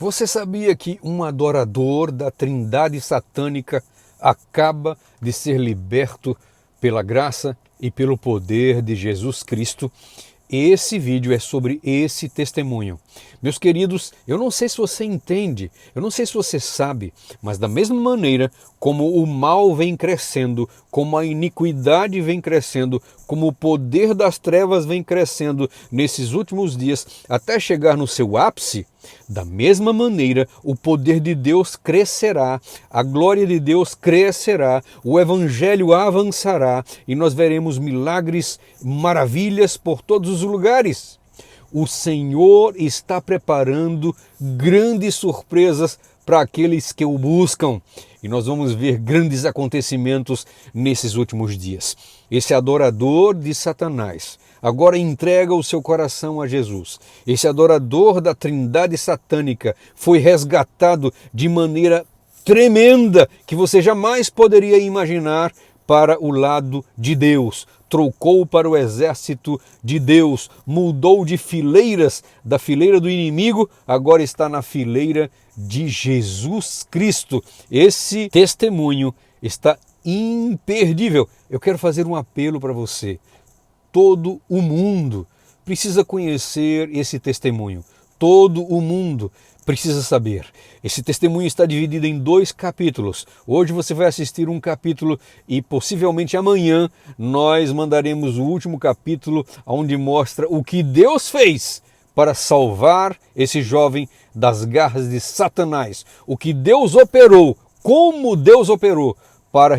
Você sabia que um adorador da Trindade satânica acaba de ser liberto pela graça e pelo poder de Jesus Cristo? Esse vídeo é sobre esse testemunho. Meus queridos, eu não sei se você entende, eu não sei se você sabe, mas da mesma maneira como o mal vem crescendo, como a iniquidade vem crescendo, como o poder das trevas vem crescendo nesses últimos dias até chegar no seu ápice, da mesma maneira o poder de Deus crescerá, a glória de Deus crescerá, o evangelho avançará e nós veremos milagres, maravilhas por todos os lugares. O Senhor está preparando grandes surpresas para aqueles que o buscam. E nós vamos ver grandes acontecimentos nesses últimos dias. Esse adorador de Satanás agora entrega o seu coração a Jesus. Esse adorador da Trindade satânica foi resgatado de maneira tremenda que você jamais poderia imaginar para o lado de Deus, trocou para o exército de Deus, mudou de fileiras, da fileira do inimigo, agora está na fileira de Jesus Cristo. Esse testemunho está imperdível. Eu quero fazer um apelo para você. Todo o mundo precisa conhecer esse testemunho. Todo o mundo precisa saber. Esse testemunho está dividido em 2 capítulos. Hoje você vai assistir um capítulo e possivelmente amanhã nós mandaremos o último capítulo, onde mostra o que Deus fez para salvar esse jovem das garras de Satanás. O que Deus operou, como Deus operou para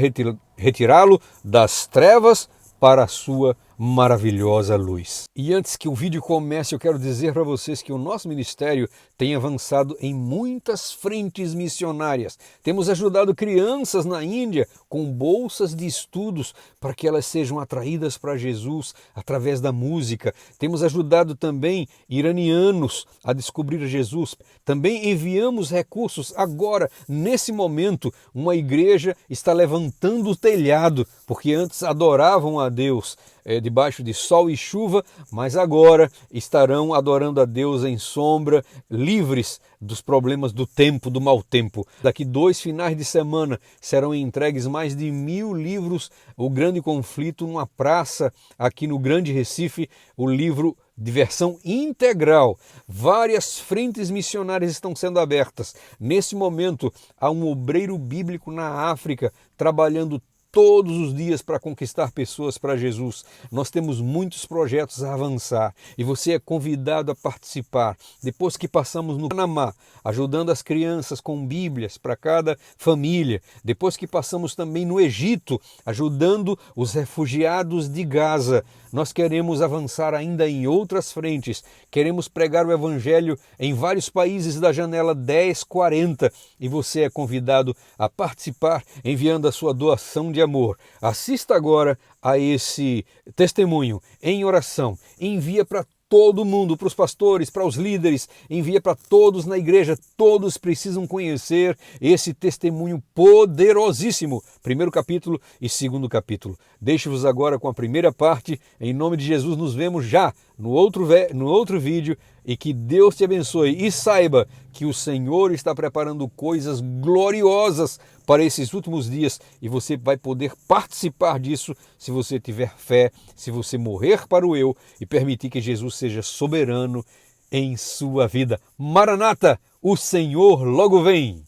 retirá-lo das trevas para a sua maravilhosa luz. E antes que o vídeo comece, eu quero dizer para vocês que o nosso ministério tem avançado em muitas frentes missionárias. Temos ajudado crianças na Índia com bolsas de estudos para que elas sejam atraídas para Jesus através da música. Temos ajudado também iranianos a descobrir Jesus. Também enviamos recursos agora, nesse momento, uma igreja está levantando o telhado, porque antes adoravam a Deus debaixo de sol e chuva, mas agora estarão adorando a Deus em sombra, livres dos problemas do tempo, do mau tempo. Daqui 2 finais de semana serão entregues mais de 1000 livros, O Grande Conflito, numa praça aqui no Grande Recife, o livro de versão integral. Várias frentes missionárias estão sendo abertas. Nesse momento, há um obreiro bíblico na África trabalhando todos os dias para conquistar pessoas para Jesus. Nós temos muitos projetos a avançar e você é convidado a participar. Depois que passamos no Panamá, ajudando as crianças com Bíblias para cada família. Depois que passamos também no Egito, ajudando os refugiados de Gaza. Nós queremos avançar ainda em outras frentes. Queremos pregar o Evangelho em vários países da janela 1040 e você é convidado a participar enviando a sua doação de amor. Assista agora a esse testemunho em oração. Envia para todo mundo, para os pastores, para os líderes, envia para todos na igreja. Todos precisam conhecer esse testemunho poderosíssimo. 1º capítulo e 2º capítulo. Deixo-vos agora com a primeira parte. Em nome de Jesus, nos vemos já no outro vídeo e que Deus te abençoe. E saiba que o Senhor está preparando coisas gloriosas para esses últimos dias e você vai poder participar disso se você tiver fé, se você morrer para o eu e permitir que Jesus seja soberano em sua vida. Maranata, o Senhor logo vem!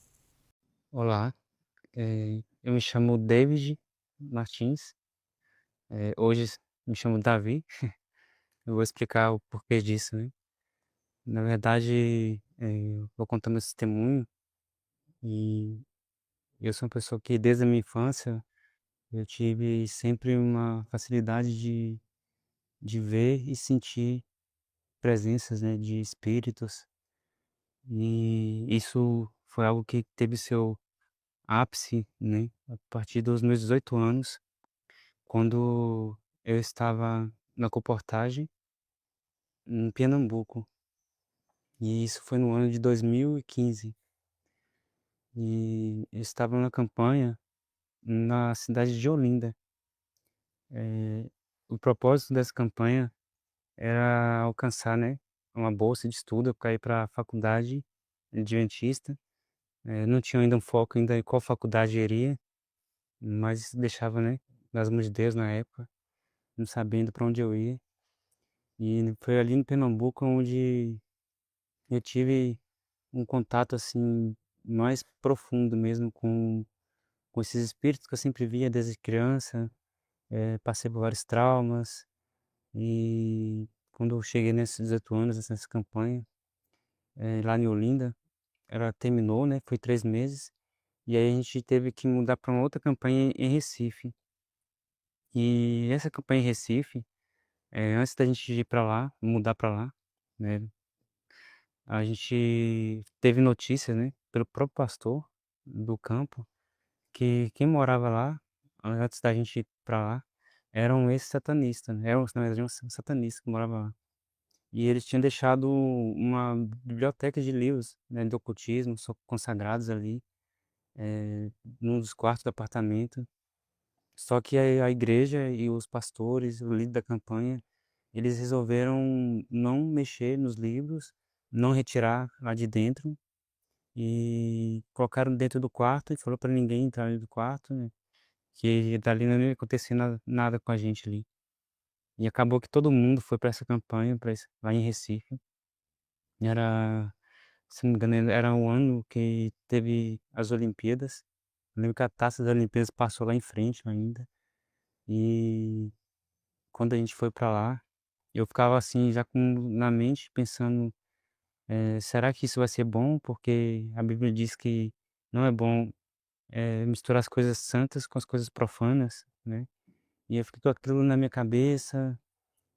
Olá, eu me chamo David Martins, hoje me chamo Davi. Eu vou explicar o porquê disso, né. Na verdade, eu vou contar meu testemunho e eu sou uma pessoa que desde a minha infância eu tive sempre uma facilidade de ver e sentir presenças, né, de espíritos, e isso foi algo que teve seu ápice, né, a partir dos meus 18 anos. Quando eu estava na comportagem em Pernambuco, e isso foi no ano de 2015, e eu estava na campanha na cidade de Olinda. O propósito dessa campanha era alcançar, né, uma bolsa de estudo para ir para a faculdade adventista, não tinha ainda um foco ainda em qual faculdade iria, mas deixava, né, nas mãos de Deus na época, não sabendo para onde eu ia. E foi ali no Pernambuco onde eu tive um contato, assim, mais profundo mesmo com esses espíritos que eu sempre via desde criança, passei por vários traumas, e quando eu cheguei nesses 18 anos, nessa campanha, lá em Olinda, ela terminou, né, foi 3 meses, e aí a gente teve que mudar para uma outra campanha em Recife. E essa campanha em Recife, antes da gente ir para lá, mudar para lá, né, a gente teve notícia, né, pelo próprio pastor do campo, que quem morava lá, antes da gente ir pra lá, era um ex-satanista, né, na verdade um satanista que morava lá. E eles tinham deixado uma biblioteca de livros, né, do ocultismo, consagrados ali, num dos quartos do apartamento. Só que a igreja e os pastores, o líder da campanha, eles resolveram não mexer nos livros, não retirar lá de dentro, e colocaram dentro do quarto e falou para ninguém entrar dentro do quarto, né, que dali não ia acontecer nada com a gente ali. E acabou que todo mundo foi para essa campanha, lá em Recife. Era, se não me engano, era um ano que teve as Olimpíadas. Eu lembro que a taça das Olimpíadas passou lá em frente ainda. E quando a gente foi para lá, eu ficava assim, já na mente, pensando, será que isso vai ser bom? Porque a Bíblia diz que não é bom, misturar as coisas santas com as coisas profanas, né? E eu fiquei com aquilo na minha cabeça,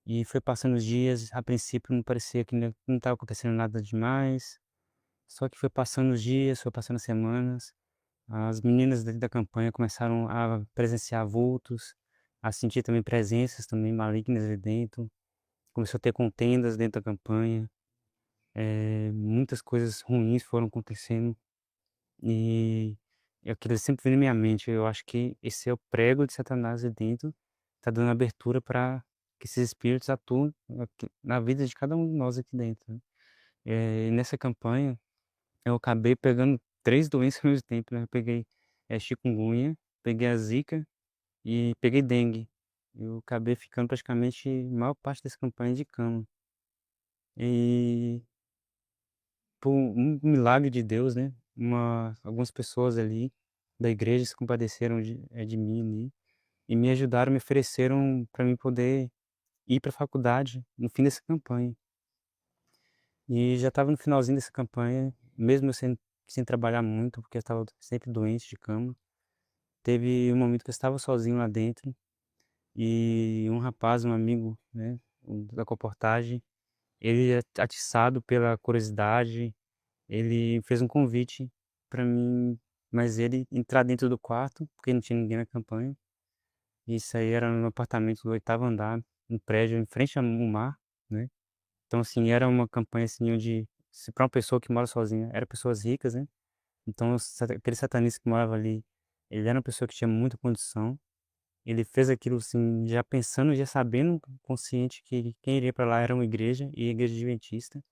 e foi passando os dias, a princípio não parecia que não estava acontecendo nada demais, só que foi passando os dias, foi passando as semanas, as meninas da campanha começaram a presenciar vultos, a sentir também presenças também malignas ali dentro, começou a ter contendas dentro da campanha, muitas coisas ruins foram acontecendo, e aquilo sempre vem na minha mente. Eu acho que esse é o prego de Satanás ali dentro, tá dando abertura para que esses espíritos atuem na vida de cada um de nós aqui dentro, né. E nessa campanha, eu acabei pegando 3 doenças ao mesmo tempo, né. Eu peguei, chikungunya, peguei a zika e peguei dengue. Eu acabei ficando praticamente a maior parte dessa campanha de cama. E por um milagre de Deus, né, algumas pessoas ali da igreja se compadeceram de mim ali, e me ajudaram, me ofereceram para mim poder ir para a faculdade no fim dessa campanha. E já estava no finalzinho dessa campanha, mesmo eu sem trabalhar muito, porque eu estava sempre doente de cama. Teve um momento que eu estava sozinho lá dentro, e um rapaz, um amigo, né, da comportagem, ele, atiçado pela curiosidade, ele fez um convite para mim, mas ele entrar dentro do quarto, porque não tinha ninguém na campanha. Isso aí era no apartamento do 8º andar, um prédio em frente ao mar, né. Então, assim, era uma campanha, assim, onde, se pra uma pessoa que mora sozinha, eram pessoas ricas, né. Então, aquele satanista que morava ali, ele era uma pessoa que tinha muita condição. Ele fez aquilo, assim, já pensando, já sabendo, consciente que quem iria para lá era uma igreja, e a igreja adventista.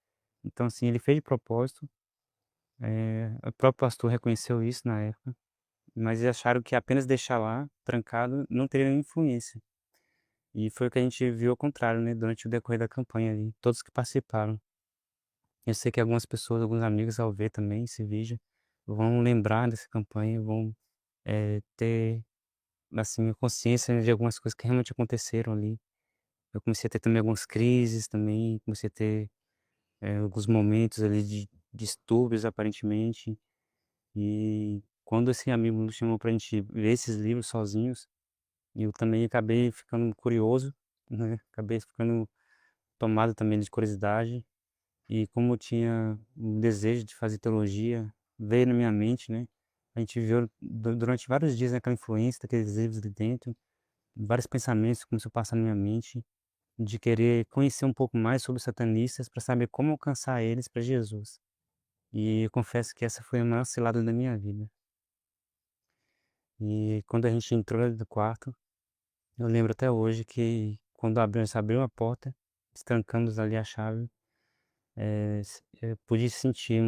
Então, assim, ele fez de propósito. O próprio pastor reconheceu isso na época, mas eles acharam que apenas deixar lá, trancado, não teria nenhuma influência. E foi o que a gente viu ao contrário, né, durante o decorrer da campanha ali, todos que participaram. Eu sei que algumas pessoas, alguns amigos, ao ver também esse vídeo, vão lembrar dessa campanha, vão, ter, assim, consciência de algumas coisas que realmente aconteceram ali. Eu comecei a ter também algumas crises também, comecei a ter, alguns momentos ali de distúrbios aparentemente. E quando esse amigo nos chamou pra gente ler esses livros sozinhos, eu também acabei ficando curioso, né, acabei ficando tomado também de curiosidade. E como eu tinha um desejo de fazer teologia, veio na minha mente, né, a gente viveu durante vários dias naquela influência daqueles livros ali dentro, vários pensamentos começou a passar na minha mente, de querer conhecer um pouco mais sobre os satanistas para saber como alcançar eles para Jesus. E eu confesso que essa foi a maior cilada da minha vida. E quando a gente entrou ali do quarto, eu lembro até hoje que quando nós abriu a porta, estancamos ali a chave, pude sentir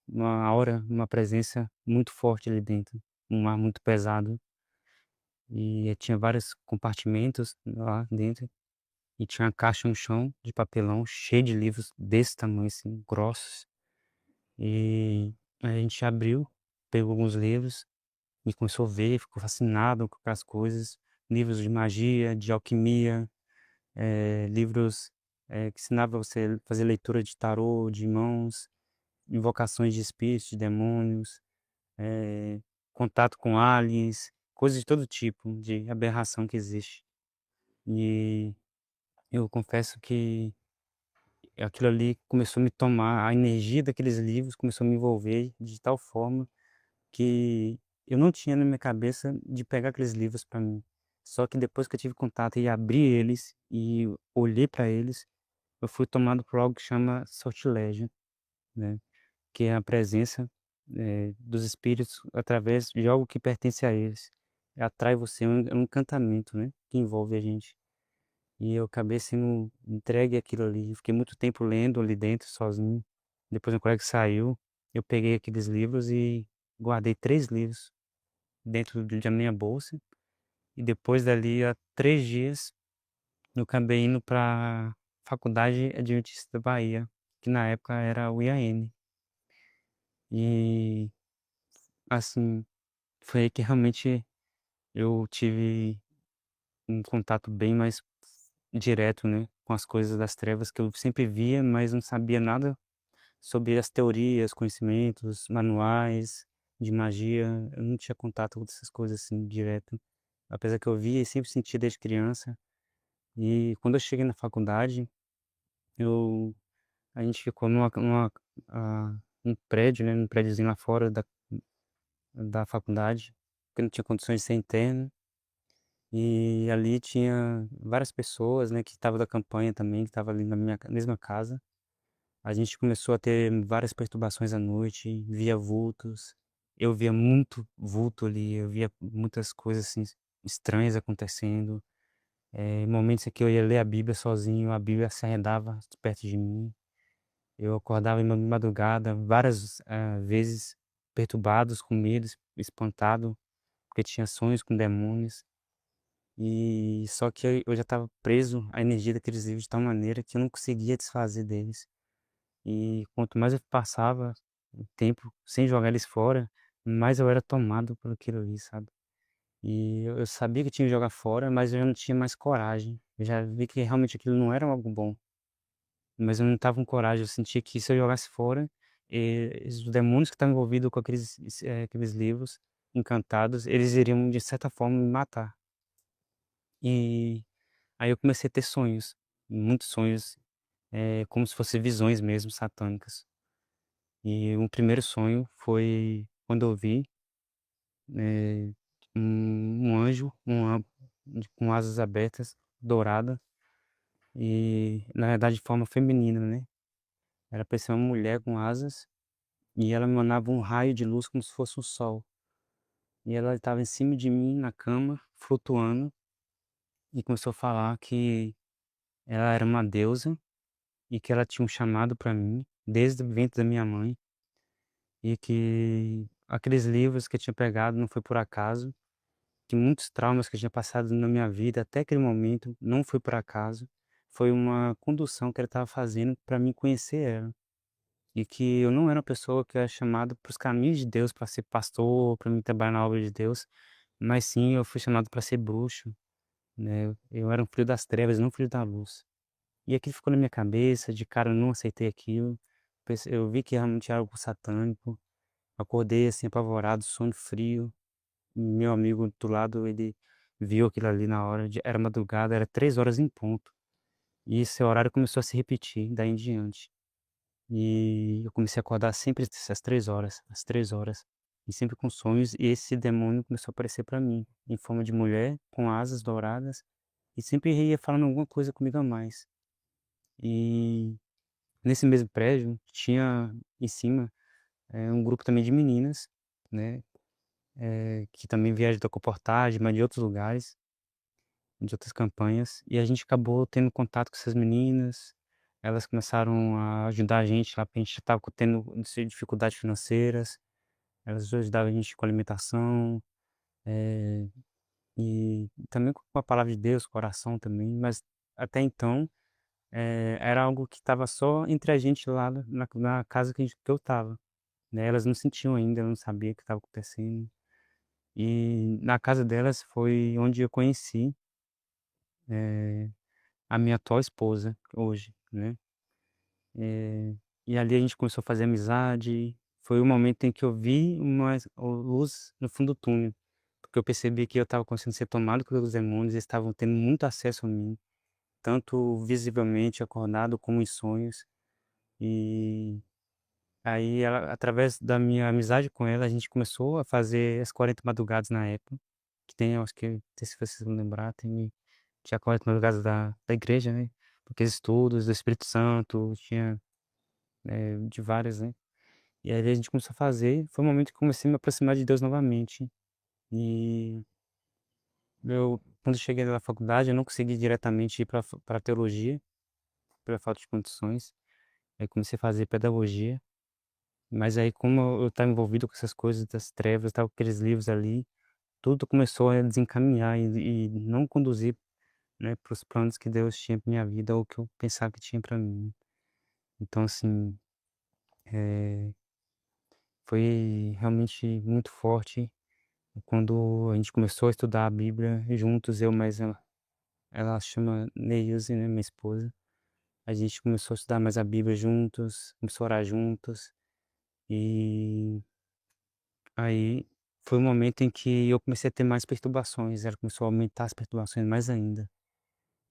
uma aura, uma presença muito forte ali dentro, um ar muito pesado, e tinha vários compartimentos lá dentro, e tinha uma caixa no chão de papelão cheia de livros desse tamanho, assim, grossos. E aí a gente abriu, pegou alguns livros e começou a ver, ficou fascinado com as coisas, livros de magia, de alquimia, livros, que ensinava você a fazer leitura de tarô, de mãos, invocações de espíritos, de demônios, eh, contato com aliens, coisas de todo tipo de aberração que existe. E eu confesso que aquilo ali começou a me tomar, a energia daqueles livros começou a me envolver de tal forma que eu não tinha na minha cabeça de pegar aqueles livros para mim. Só que depois que eu tive contato e abri eles e olhei para eles, eu fui tomado por algo que chama sortilégio, né, que é a presença, dos espíritos através de algo que pertence a eles. Atrai você, é um encantamento, né, que envolve a gente. E eu acabei sendo entregue àquilo ali. Fiquei muito tempo lendo ali dentro sozinho. Depois meu colega saiu, eu peguei aqueles livros e guardei 3 livros dentro da minha bolsa. E depois dali, há 3 dias, eu acabei indo para Faculdade Adventista da Bahia, que na época era o IAN. E, assim, foi aí que realmente eu tive um contato bem mais direto, né, com as coisas das trevas que eu sempre via, mas não sabia nada sobre as teorias, conhecimentos, manuais de magia. Eu não tinha contato com essas coisas assim direto, apesar que eu via e sempre senti desde criança. E quando eu cheguei na faculdade, eu a gente ficou num prédio, né, num prédiozinho lá fora da faculdade, porque não tinha condições de ser interno. E ali tinha várias pessoas, né, que estavam da campanha também, que estavam ali na minha mesma casa. A gente começou a ter várias perturbações à noite, via vultos. Eu via muito vulto ali, eu via muitas coisas assim estranhas acontecendo. Momentos em que eu ia ler a Bíblia sozinho, a Bíblia se arredava perto de mim. Eu acordava em madrugada, várias vezes perturbados, com medo, espantado, porque tinha sonhos com demônios. E só que eu já estava preso à energia daqueles livros de tal maneira que eu não conseguia desfazer deles. E quanto mais eu passava o tempo sem jogar eles fora, mais eu era tomado por aquilo ali, sabe. E eu sabia que eu tinha que jogar fora, mas eu já não tinha mais coragem. Eu já vi que realmente aquilo não era algo bom, mas eu não estava com coragem. Eu sentia que se eu jogasse fora, os demônios que estavam envolvidos com aqueles livros encantados, eles iriam de certa forma me matar. E aí eu comecei a ter sonhos, muitos sonhos, como se fossem visões mesmo satânicas. E o primeiro sonho foi quando eu vi, eh, um anjo, com asas abertas, dourada, e na verdade de forma feminina, né. Era pra ser uma mulher com asas, e ela emanava um raio de luz como se fosse um sol. E ela estava em cima de mim na cama, flutuando, e começou a falar que ela era uma deusa, e que ela tinha um chamado para mim, desde o ventre da minha mãe, e que aqueles livros que eu tinha pegado não foi por acaso, que muitos traumas que eu tinha passado na minha vida até aquele momento não foi por acaso, foi uma condução que ela estava fazendo para mim conhecer ela. E que eu não era uma pessoa que era chamada para os caminhos de Deus, para ser pastor, para mim trabalhar na obra de Deus, mas sim eu fui chamado para ser bruxo, né? Eu era um filho das trevas, não um filho da luz. E aquilo ficou na minha cabeça, de cara eu não aceitei aquilo, eu vi que realmente era algo satânico, acordei assim apavorado, sono frio. Meu amigo do lado, ele viu aquilo ali na hora de era madrugada, era 3 horas em ponto. E esse horário começou a se repetir daí em diante. E eu comecei a acordar sempre essas 3 horas, às 3 horas, e sempre com sonhos, e esse demônio começou a aparecer para mim, em forma de mulher, com asas douradas, e sempre ia falando alguma coisa comigo a mais. E nesse mesmo prédio tinha em cima, um grupo também de meninas, né, que também vieram da Comportagem, mas de outros lugares. De outras campanhas, e a gente acabou tendo contato com essas meninas, elas começaram a ajudar a gente lá, porque a gente estava tendo dificuldades financeiras, elas ajudavam a gente com alimentação, eh, e também com a palavra de Deus, com oração também, mas até então, era algo que estava só entre a gente lá na casa que eu estava, né, elas não sentiam ainda, não sabia o que estava acontecendo. E na casa delas foi onde eu conheci, eh, a minha atual esposa hoje, né. Eh, e ali a gente começou a fazer amizade, foi o momento em que eu vi uma luz no fundo do túnel, porque eu percebi que eu estava começando a ser tomado pelos demônios, eles estavam tendo muito acesso a mim, tanto visivelmente acordado como em sonhos. E aí ela, através da minha amizade com ela, a gente começou a fazer as 40 madrugadas na época, que tem, eu acho que, não sei se vocês vão lembrar, tinha 40 madrugadas da igreja, né, porque estudos do Espírito Santo, tinha, de várias, né. E aí a gente começou a fazer, foi o momento que comecei a me aproximar de Deus novamente. E quando eu cheguei na faculdade, eu não consegui diretamente ir para teologia, pela falta de condições. Aí comecei a fazer pedagogia, mas aí como eu estava envolvido com essas coisas das trevas, estava com aqueles livros ali, tudo começou a desencaminhar e não conduzir, né, para os planos que Deus tinha para minha vida ou que eu pensava que tinha para mim. Então assim, eh, foi realmente muito forte quando a gente começou a estudar a Bíblia juntos, eu mais ela chama Neilze, né, minha esposa. A gente começou a estudar mais a Bíblia juntos, começou a orar juntos, e aí foi o momento em que eu comecei a ter mais perturbações, ela começou a aumentar as perturbações mais ainda.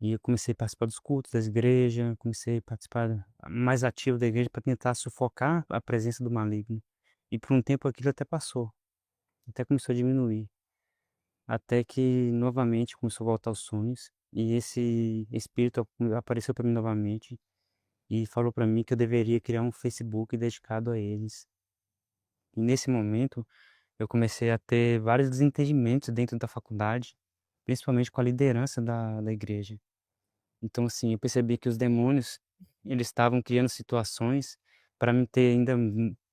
E eu comecei a participar dos cultos das igrejas, comecei a participar mais ativo da igreja para tentar sufocar a presença do maligno. E por um tempo aquilo até passou, até começou a diminuir. Até que novamente começou a voltar os sonhos, e esse espírito apareceu para mim novamente e falou para mim que eu deveria criar um Facebook dedicado a eles. E nesse momento eu comecei a ter vários desentendimentos dentro da faculdade, principalmente com a liderança da igreja. Então, assim, eu percebi que os demônios, eles estavam criando situações para me ter ainda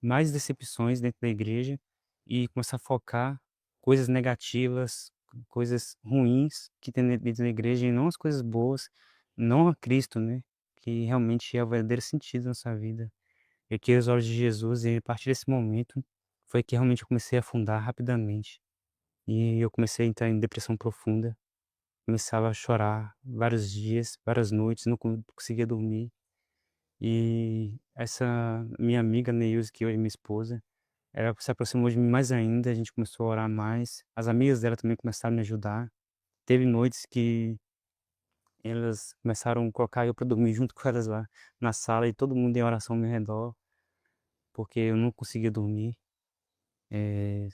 mais decepções dentro da igreja e começar a focar coisas negativas, coisas ruins que tem dentro da igreja e não as coisas boas, não a Cristo, né? Que realmente é o verdadeiro sentido da nossa vida. Eu queria os olhos de Jesus e a partir desse momento foi que realmente eu comecei a afundar rapidamente. E eu comecei a entrar em depressão profunda. Começava a chorar vários dias, várias noites, não conseguia dormir. E essa minha amiga Neilze, que hoje é minha esposa, ela se aproximou de mim mais ainda, a gente começou a orar mais. As amigas dela também começaram a me ajudar. Teve noites que elas começaram a colocar eu para dormir junto com elas lá na sala e todo mundo em oração ao meu redor, porque eu não conseguia dormir,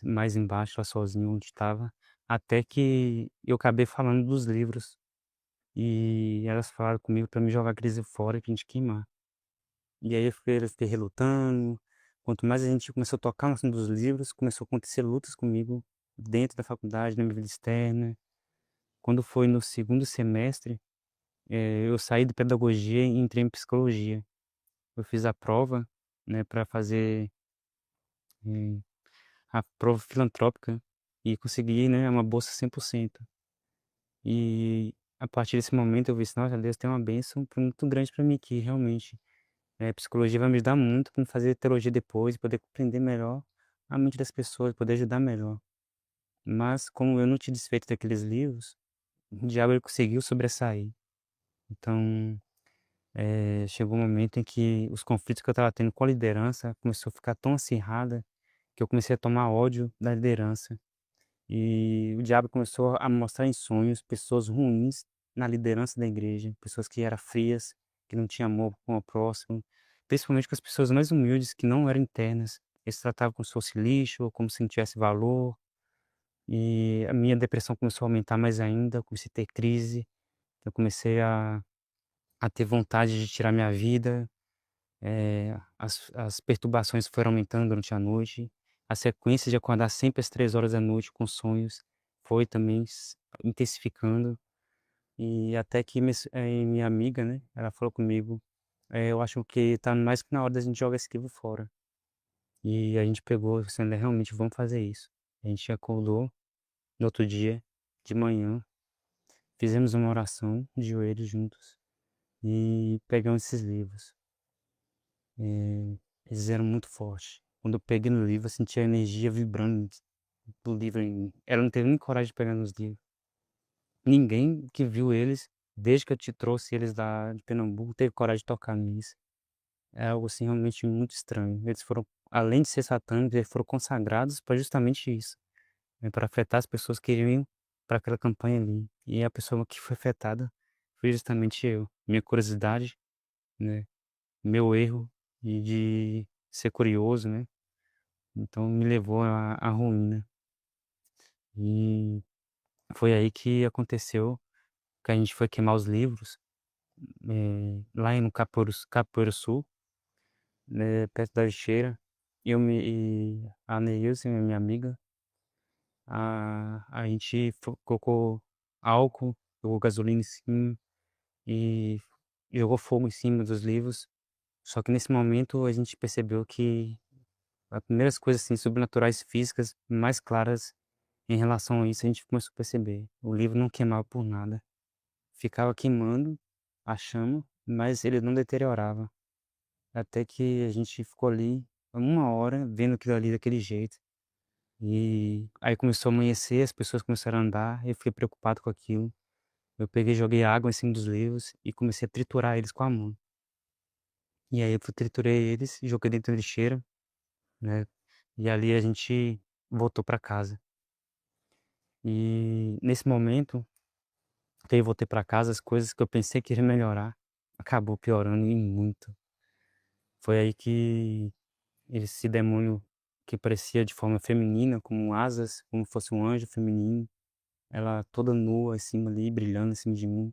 mais embaixo, lá sozinho onde estava. Até que eu acabei falando dos livros. E elas falaram comigo pra me jogar aqueles livros fora e pra gente queimar. E aí eu fiquei relutando, quanto mais a gente começou a tocar no assunto dos livros, começou a acontecer lutas comigo dentro da faculdade, na minha vida externa. Quando foi no segundo semestre, eu saí de pedagogia e entrei em psicologia. Eu fiz a prova, né, pra fazer, eh, a prova filantrópica e consegui, né, uma bolsa 100%. E a partir desse momento eu vi assim: "Nossa, Deus tem uma bênção muito grande pra mim aqui, realmente". Psicologia vai me ajudar muito para fazer teologia depois, poder compreender melhor a mente das pessoas, poder ajudar melhor. Mas como eu não tinha desfeito daqueles livros, o diabo ele conseguiu sobressair. Então, chegou um momento em que os conflitos que eu estava tendo com a liderança começou a ficar tão acirrada que eu comecei a tomar ódio da liderança. E o diabo começou a mostrar em sonhos pessoas ruins na liderança da igreja, pessoas que eram frias, que não tinham amor com o próximo, principalmente com as pessoas mais humildes que não eram internas. Eles tratavam como se fosse lixo ou como se não tivesse valor. E a minha depressão começou a aumentar mais ainda, eu comecei a ter crise, eu comecei a ter vontade de tirar minha vida. As perturbações foram aumentando durante a noite, a sequência de acordar sempre às 3 horas da noite com sonhos foi também intensificando, e até que minha amiga, né, ela falou comigo, eu acho que tá mais que na hora da gente jogar esse livro fora. E a gente pegou, assim: "Olha, realmente vamos fazer isso". A gente acordou no outro dia, de manhã, fizemos uma oração de joelhos juntos e pegamos esses livros. Eles eram muito fortes. Quando eu peguei no livro, eu senti a energia vibrando do livro em mim. Eu não teve nem coragem de pegar nos livros. Ninguém que viu eles, desde que eu te trouxe eles lá de Pernambuco, teve coragem de tocar nisso. É algo, assim, realmente muito estranho. Eles foram, além de ser satânicos, eles foram consagrados para justamente isso, né, para afetar as pessoas que iriam para aquela campanha ali. E a pessoa que foi afetada foi justamente eu. Minha curiosidade, né, meu erro de ser curioso, né, então me levou à ruína. E foi aí que aconteceu que a gente foi queimar os livros, lá no Capoeiro-Sul, né, perto da lixeira. E a Neilson, minha amiga, a gente colocou álcool, jogou gasolina em cima e jogou fogo em cima dos livros. Só que nesse momento a gente percebeu que as primeiras coisas assim sobrenaturais físicas mais claras em relação a isso a gente começou a perceber. O livro não queimava por nada. Ficava queimando a chama, mas ele não deteriorava. Até que a gente ficou ali uma hora vendo aquilo ali daquele jeito. E aí começou a amanhecer, as pessoas começaram a andar, eu fiquei preocupado com aquilo. Eu peguei, joguei água em cima dos livros e comecei a triturar eles com a mão. E aí eu triturei eles e joguei dentro da lixeira, né? E ali a gente voltou para casa. E nesse momento que eu voltei para casa, as coisas que eu pensei que iria melhorar, acabou piorando e muito. Foi aí que esse demônio que parecia de forma feminina, com asas, como fosse um anjo feminino, ela toda nua em cima ali, brilhando em cima de mim,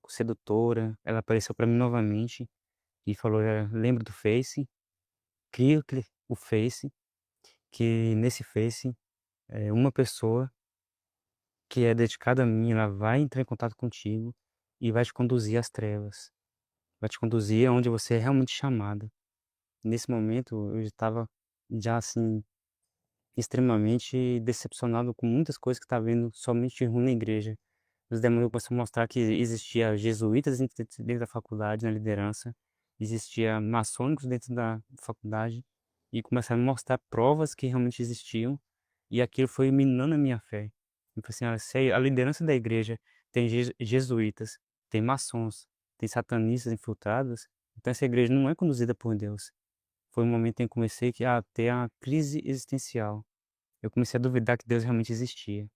sedutora. Ela apareceu para mim novamente e falou: lembra do Face? Cria o Face, que nesse Face, uma pessoa que é dedicada a mim, ela vai entrar em contato contigo e vai te conduzir às trevas, vai te conduzir aonde você é realmente chamada". Nesse momento eu estava já assim extremamente decepcionado com muitas coisas que estava vendo somente ruim na igreja. Os demônios começaram a mostrar que existia jesuítas dentro da faculdade, na liderança, existia maçônicos dentro da faculdade, e começaram a mostrar provas que realmente existiam, e aquilo foi minando a minha fé. Eu falei assim: "Olha, se a liderança da igreja tem jesuítas, tem maçons, tem satanistas infiltrados, então essa igreja não é conduzida por Deus". Foi um momento em que comecei a ter uma crise existencial. Eu comecei a duvidar que Deus realmente existia.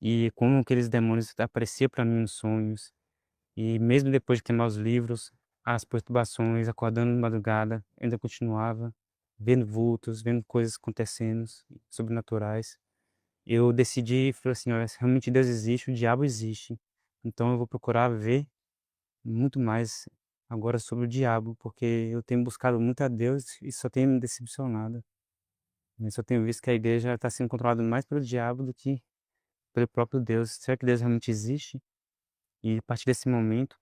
E como aqueles demônios apareciam para mim nos sonhos, e mesmo depois de queimar os livros, as perturbações, acordando de madrugada, ainda continuava vendo vultos, vendo coisas acontecendo, sobrenaturais. Eu decidi, falei assim: "Olha, se realmente Deus existe, o diabo existe. Então eu vou procurar ver muito mais agora sobre o diabo, porque eu tenho buscado muito a Deus e só tenho me decepcionado. Eu só tenho visto que a igreja está sendo controlada mais pelo diabo do que pelo próprio Deus. Será que Deus realmente existe?". E a partir desse momento,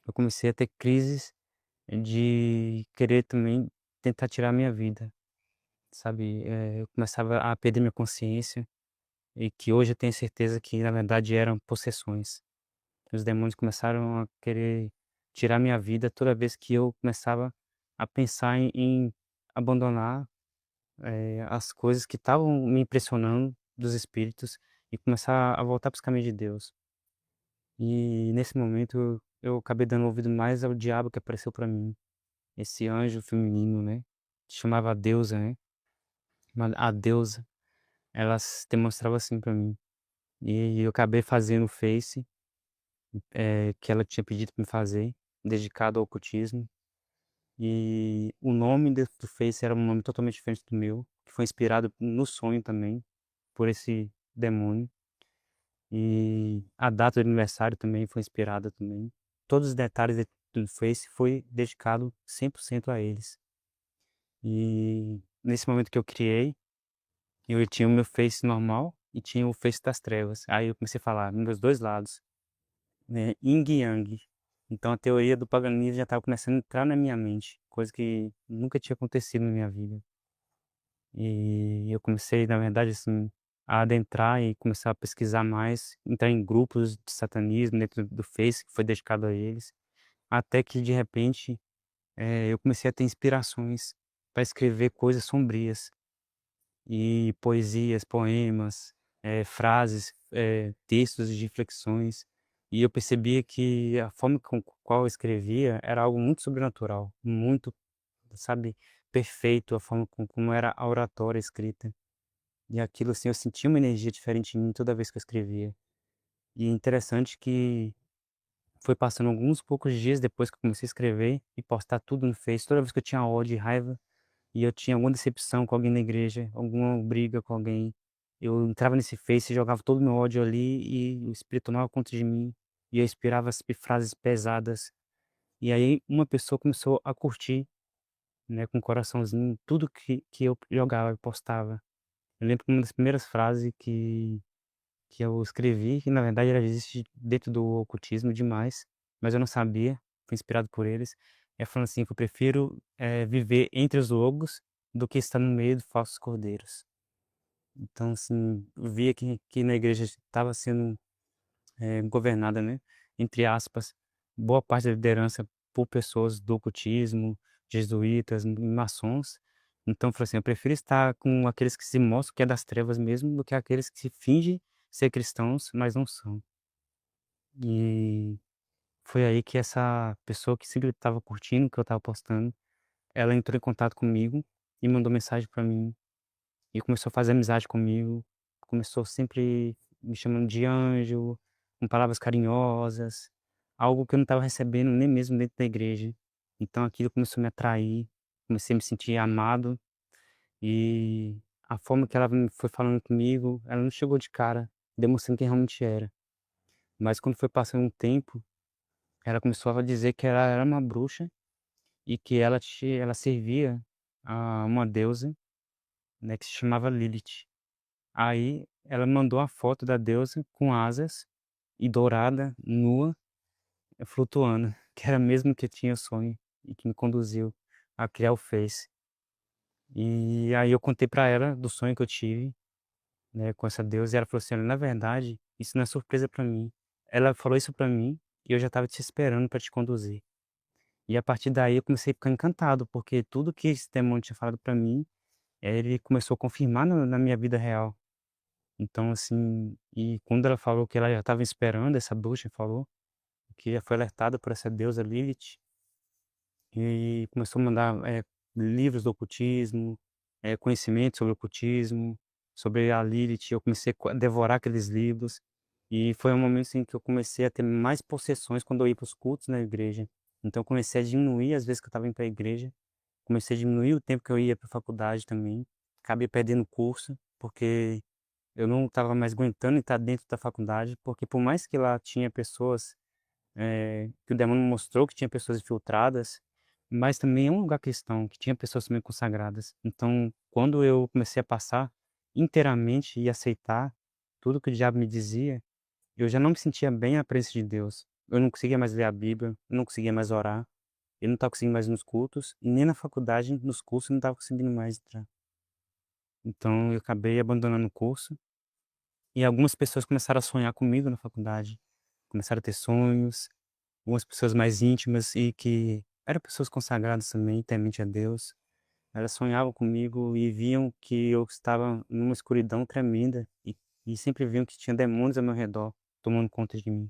eu comecei a ter crises de querer também tentar tirar a minha vida, sabe? Eu começava a perder minha consciência e que hoje eu tenho certeza que na verdade eram possessões. Os demônios começaram a querer tirar minha vida toda vez que eu começava a pensar em abandonar, as coisas que estavam me impressionando dos espíritos e começar a voltar para os caminhos de Deus. E nesse momento eu acabei dando ouvido mais ao diabo que apareceu para mim, esse anjo feminino, né, chamava a deusa, né, a deusa, ela se demonstrava assim para mim. E eu acabei fazendo o Face, que ela tinha pedido para me fazer, dedicado ao ocultismo. E o nome do Face era um nome totalmente diferente do meu, que foi inspirado no sonho também, por esse demônio. E a data do aniversário também foi inspirada também. Todos os detalhes do Face foi dedicado 100% a eles. E nesse momento que eu criei, eu tinha o meu Face normal e tinha o Face das trevas. Aí eu comecei a falar meus dois lados, né, Yin e Yang, Então a teoria do paganismo já estava começando a entrar na minha mente, coisa que nunca tinha acontecido na minha vida. E eu comecei, na verdade, assim, a adentrar e começar a pesquisar mais, entrar em grupos de satanismo dentro do Face, que foi dedicado a eles, até que de repente, eu comecei a ter inspirações para escrever coisas sombrias. E poesias, poemas, frases, textos de reflexões, e eu percebia que a forma com qual eu escrevia era algo muito sobrenatural, muito, sabe, perfeito, a forma como era a oratória escrita. E aquilo, assim, eu sentia uma energia diferente em mim toda vez que eu escrevia. E é interessante que foi passando alguns poucos dias depois que eu comecei a escrever e postar tudo no Face, toda vez que eu tinha ódio e raiva e eu tinha alguma decepção com alguém na igreja, alguma briga com alguém, eu entrava nesse Face e jogava todo o meu ódio ali e o Espírito tomava conta de mim, e eu inspirava as frases pesadas. E aí uma pessoa começou a curtir, né, com um coraçãozinho, tudo que eu jogava e postava. Eu lembro que uma das primeiras frases que eu escrevi, que na verdade ela existe dentro do ocultismo demais, mas eu não sabia, fui inspirado por eles, é falando assim que eu prefiro, viver entre os lobos do que estar no meio de falsos cordeiros. Então, assim, eu via que na igreja estava sendo, governada, né, entre aspas, boa parte da liderança por pessoas do ocultismo, jesuítas, maçons. Então eu falei assim: "Eu prefiro estar com aqueles que se mostram que é das trevas mesmo, do que aqueles que se fingem ser cristãos, mas não são". E foi aí que essa pessoa que sempre estava curtindo o que eu estava postando, ela entrou em contato comigo e mandou mensagem para mim, e começou a fazer amizade comigo, começou sempre me chamando de anjo, com palavras carinhosas, algo que eu não estava recebendo nem mesmo dentro da igreja. Então aquilo começou a me atrair, comecei a me sentir amado, e a forma que ela foi falando comigo, ela não chegou de cara, demonstrando quem realmente era. Mas quando foi passando um tempo, ela começou a dizer que ela era uma bruxa e que ela servia a uma deusa, né, que se chamava Lilith. Aí ela mandou a foto da deusa com asas e dourada, nua, flutuando, que era mesmo que eu tinha sonho e que me conduziu a criar o Face. E aí eu contei pra ela do sonho que eu tive, né, com essa deusa, e ela falou assim: "Olha, na verdade, isso não é surpresa pra mim. Ela falou isso pra mim e eu já estava te esperando pra te conduzir". E a partir daí eu comecei a ficar encantado, porque tudo que esse demônio tinha falado pra mim, ele começou a confirmar na minha vida real. Então, assim, e quando ela falou que ela já estava esperando, essa bruxa falou, que já foi alertada por essa deusa Lilith, e começou a mandar, livros do ocultismo, conhecimento sobre o ocultismo, sobre a Lilith, eu comecei a devorar aqueles livros, e foi um momento, assim, que eu comecei a ter mais possessões quando eu ia para os cultos na igreja. Então eu comecei a diminuir as vezes que eu estava indo para a igreja, comecei a diminuir o tempo que eu ia para a faculdade também, acabei perdendo o curso, porque eu não estava mais aguentando estar dentro da faculdade, porque por mais que lá tinha pessoas, que o demônio mostrou que tinha pessoas infiltradas, mas também é um lugar cristão, que tinha pessoas também consagradas. Então, quando eu comecei a passar inteiramente e aceitar tudo que o diabo me dizia, eu já não me sentia bem à presença de Deus. Eu não conseguia mais ler a Bíblia, eu não conseguia mais orar, eu não estava conseguindo mais ir nos cultos, e nem na faculdade, nos cursos, eu não estava conseguindo mais entrar. Então, eu acabei abandonando o curso. E algumas pessoas começaram a sonhar comigo na faculdade, começaram a ter sonhos, algumas pessoas mais íntimas e que eram pessoas consagradas também, temente a Deus. Elas sonhavam comigo e viam que eu estava numa escuridão tremenda e sempre viam que tinha demônios ao meu redor tomando conta de mim.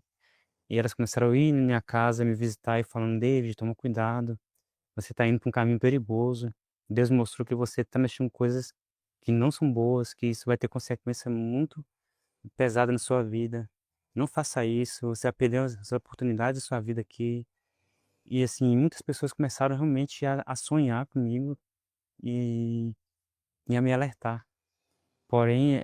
E elas começaram a ir na minha casa, me visitar e falando: David, toma cuidado, você está indo para um caminho perigoso. Deus mostrou que você está mexendo com coisas que não são boas, que isso vai ter consequência muito pesada na sua vida. Não faça isso, você vai perder as oportunidades da sua vida aqui. E assim, muitas pessoas começaram realmente a sonhar comigo e, e a me alertar. Porém,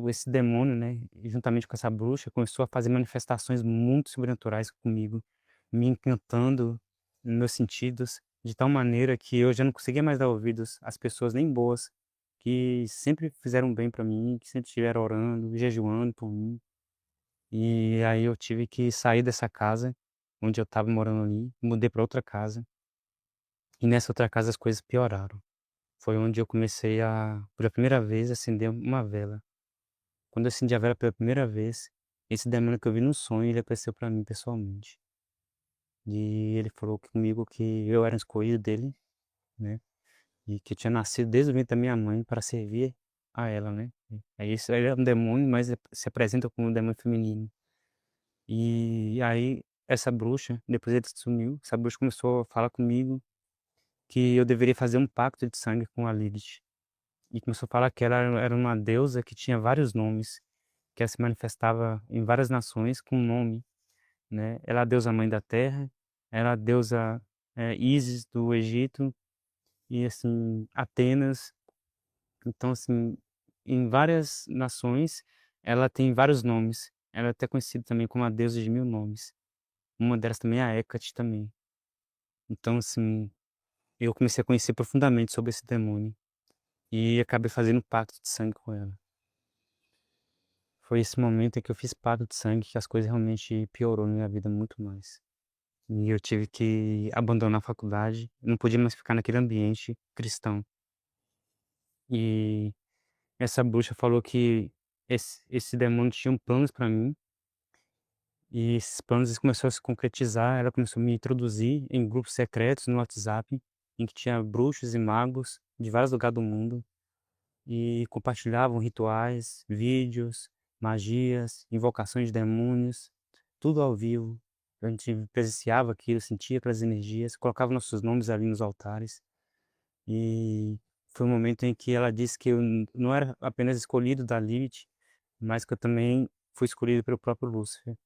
esse demônio, né, juntamente com essa bruxa, começou a fazer manifestações muito sobrenaturais comigo, me encantando nos meus sentidos, de tal maneira que eu já não conseguia mais dar ouvidos às pessoas nem boas, que sempre fizeram bem para mim, que sempre estiveram orando, jejuando por mim. E aí eu tive que sair dessa casa onde eu estava morando ali, mudei para outra casa, e nessa outra casa as coisas pioraram. Foi onde eu comecei a, pela primeira vez, acender uma vela. Quando eu acendi a vela pela primeira vez, esse demônio que eu vi no sonho, ele apareceu para mim pessoalmente. E ele falou comigo que eu era um escolhido dele, né? E que eu tinha nascido desde o ventre da minha mãe para servir a ela, né? Aí isso aí é um demônio, mas se apresenta como um demônio feminino. E aí essa bruxa, depois ele sumiu, essa bruxa começou a falar comigo que eu deveria fazer um pacto de sangue com a Lilith. E começou a falar que ela era uma deusa que tinha vários nomes, que ela se manifestava em várias nações com um nome, né? Ela é a deusa mãe da terra, ela é a deusa Ísis do Egito e assim Atenas. Então assim, em várias nações ela tem vários nomes. Ela é até conhecida também como a deusa de mil nomes. Uma delas também é a Hecate também. Então assim, eu comecei a conhecer profundamente sobre esse demônio e acabei fazendo um pacto de sangue com ela. Foi esse momento em que eu fiz pacto de sangue que as coisas realmente piorou na minha vida muito mais. E eu tive que abandonar a faculdade, eu não podia mais ficar naquele ambiente cristão. E essa bruxa falou que esse demônio tinha planos para mim, e esses planos eles começaram a se concretizar. Ela começou a me introduzir em grupos secretos no WhatsApp, em que tinha bruxos e magos de vários lugares do mundo, e compartilhavam rituais, vídeos, magias, invocações de demônios, tudo ao vivo. A gente presenciava aquilo, sentia aquelas energias, colocava nossos nomes ali nos altares. E foi um momento em que ela disse que eu não era apenas escolhido da Lilith, mas que eu também fui escolhido pelo próprio Lúcifer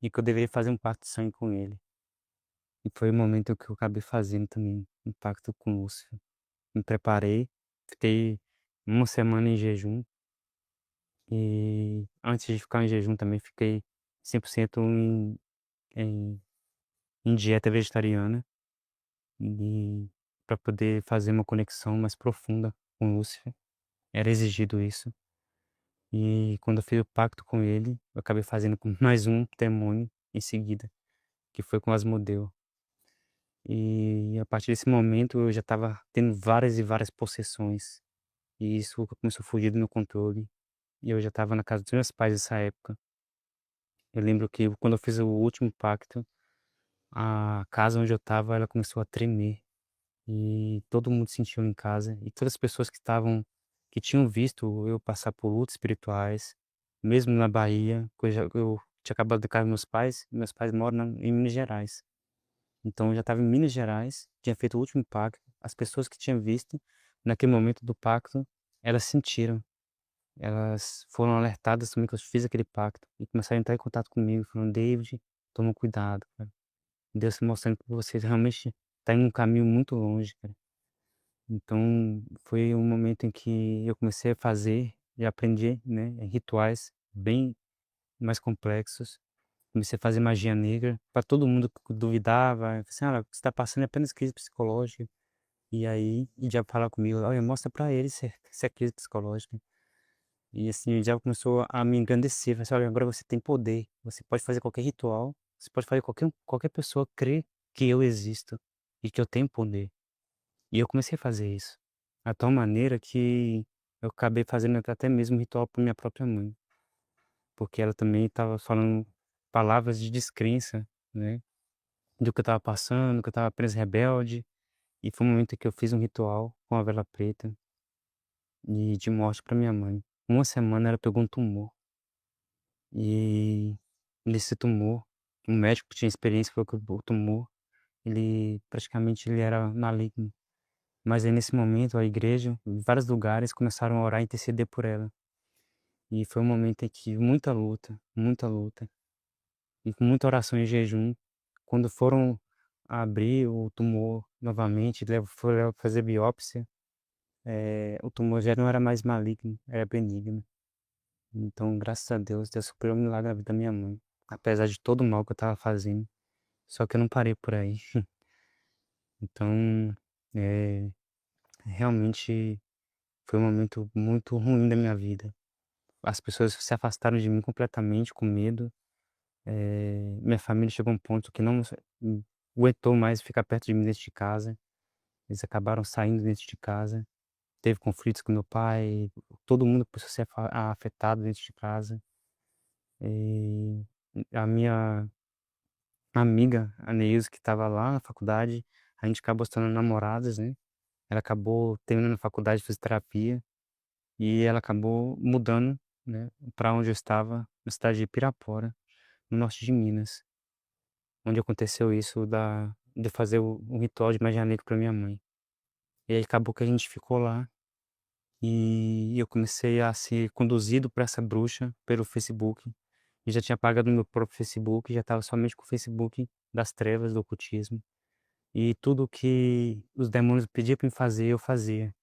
e que eu deveria fazer um pacto de sangue com ele. E foi o momento que eu acabei fazendo também um pacto com Lúcifer. Me preparei, fiquei uma semana em jejum. E antes de ficar em jejum também fiquei 100% em, em dieta vegetariana e para poder fazer uma conexão mais profunda com Lúcifer. Era exigido isso. E quando eu fiz o pacto com ele, eu acabei fazendo com mais um demônio em seguida, que foi com Asmodeu. E a partir desse momento eu já estava tendo várias e várias possessões. E isso começou a fugir do meu controle. E eu já estava na casa dos meus pais nessa época. Eu lembro que quando eu fiz o último pacto, a casa onde eu estava, ela começou a tremer e todo mundo sentiu em casa e todas as pessoas que tinham visto eu passar por lutas espirituais, mesmo na Bahia, eu tinha acabado de casar com meus pais moram em Minas Gerais. Então eu já estava em Minas Gerais, tinha feito o último pacto, as pessoas que tinham visto naquele momento do pacto, elas sentiram, elas foram alertadas também que eu fiz aquele pacto e começaram a entrar em contato comigo, falando: David, toma cuidado, cara. Deus se mostrando que você realmente está em um caminho muito longe, cara. Então, foi um momento em que eu comecei a fazer e aprendi, né, rituais bem mais complexos. Comecei a fazer magia negra para todo mundo que duvidava. Eu falei assim: "Ah, o que você está passando é apenas crise psicológica." E aí, o diabo falava comigo: "Olha, mostra para ele se é crise psicológica." E assim, o diabo começou a me engrandecer. Falei assim: "Olha, agora você tem poder. Você pode fazer qualquer ritual. Você pode fazer qualquer pessoa crer que eu existo e que eu tenho poder." E eu comecei a fazer isso. A tal maneira que eu acabei fazendo até mesmo ritual para minha própria mãe. Porque ela também estava falando palavras de descrença, né? Do que eu estava passando, que eu estava apenas rebelde. E foi um momento em que eu fiz um ritual com a vela preta e de morte para minha mãe. Uma semana ela pegou um tumor. E nesse tumor, um médico que tinha experiência falou que o tumor, ele era maligno. Mas aí nesse momento a igreja, em vários lugares, começaram a orar e interceder por ela. E foi um momento em que muita luta, e com muita oração e jejum, quando foram abrir o tumor novamente, foram fazer biópsia, o tumor já não era mais maligno, era benigno. Então, graças a Deus, Deus superou o milagre da vida da minha mãe, apesar de todo o mal que eu estava fazendo. Só que eu não parei por aí. Então, é, realmente foi um momento muito ruim da minha vida. As pessoas se afastaram de mim completamente com medo, Minha família chegou a um ponto que não aguentou mais ficar perto de mim dentro de casa. Eles acabaram saindo dentro de casa. Teve conflitos com meu pai, todo mundo começou a ser afetado dentro de casa. E a minha amiga, a Neilza, que estava lá na faculdade, a gente acabou se tornando namoradas, né. Ela acabou terminando a faculdade de fisioterapia e ela acabou mudando, né, pra onde eu estava, na cidade de Pirapora, no norte de Minas, onde aconteceu isso de fazer o ritual de magia negra pra minha mãe. E aí acabou que a gente ficou lá, e eu comecei a ser conduzido pra essa bruxa pelo Facebook, e já tinha apagado meu próprio Facebook, já estava somente com o Facebook das trevas, do ocultismo. E tudo que os demônios pediam pra me fazer, eu fazia,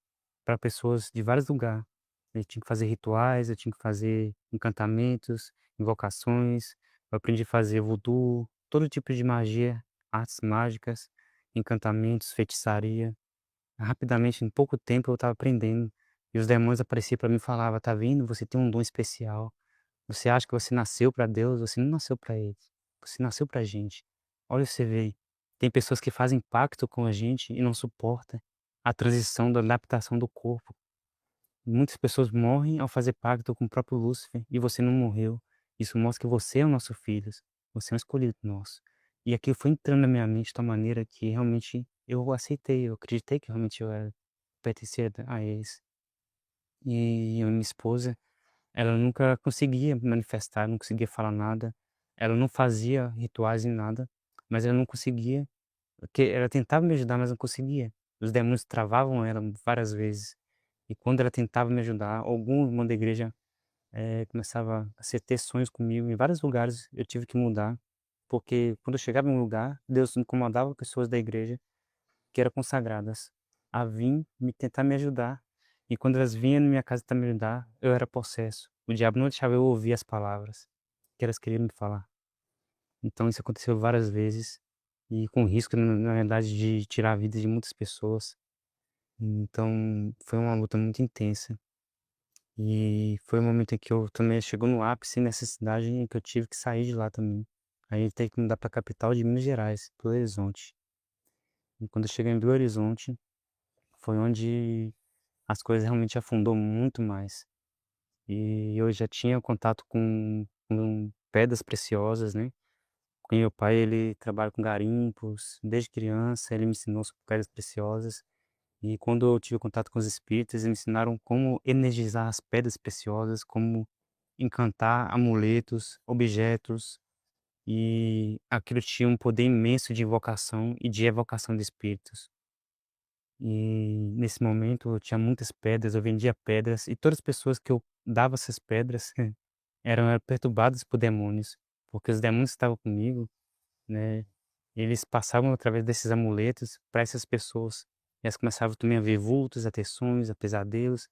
para pessoas de vários lugares. Eu tinha que fazer rituais, eu tinha que fazer encantamentos, invocações, eu aprendi a fazer voodoo, todo tipo de magia, artes mágicas, encantamentos, feitiçaria. Rapidamente, em pouco tempo, eu estava aprendendo. E os demônios apareciam para mim e falavam: "Tá vendo? Você tem um dom especial. Você acha que você nasceu para Deus? Você não nasceu para eles. Você nasceu pra gente. Olha, você vê, tem pessoas que fazem pacto com a gente e não suporta a transição da adaptação do corpo. Muitas pessoas morrem ao fazer pacto com o próprio Lúcifer e você não morreu. Isso mostra que você é o nosso filho. Você é um escolhido nosso." E aquilo foi entrando na minha mente de tal maneira que realmente eu aceitei, eu acreditei que realmente eu era pertencia a eles. E a minha esposa, ela nunca conseguia manifestar, não conseguia falar nada. Ela não fazia rituais nem nada, mas ela não conseguia, porque ela tentava me ajudar, mas não conseguia. Os demônios travavam ela várias vezes. E quando ela tentava me ajudar, algum irmão da igreja, começava a ter sonhos comigo. Em vários lugares eu tive que mudar, porque quando eu chegava em um lugar, Deus incomodava pessoas da igreja que eram consagradas a vir tentar me ajudar. E quando elas vinham na minha casa tentar me ajudar, eu era possesso. O diabo não deixava eu ouvir as palavras que elas queriam me falar. Então isso aconteceu várias vezes e com risco, na verdade, de tirar a vida de muitas pessoas. Então foi uma luta muito intensa. E foi um momento em que eu também chegou no ápice nessa cidade em que eu tive que sair de lá também. Aí teve que mudar para a capital de Minas Gerais, Belo Horizonte. E quando eu cheguei em Belo Horizonte, foi onde as coisas realmente afundou muito mais. E eu já tinha contato com pedras preciosas, né. Com meu pai, ele trabalha com garimpos, desde criança ele me ensinou sobre pedras preciosas. E quando eu tive contato com os espíritos, eles me ensinaram como energizar as pedras preciosas, como encantar amuletos, objetos, e aquilo tinha um poder imenso de invocação e de evocação de espíritos. E nesse momento eu tinha muitas pedras, eu vendia pedras e todas as pessoas que eu dava essas pedras eram perturbadas por demônios, porque os demônios que estavam comigo, né, eles passavam através desses amuletos para essas pessoas. E elas começavam também a ver vultos, a ter sonhos, a pesadelos.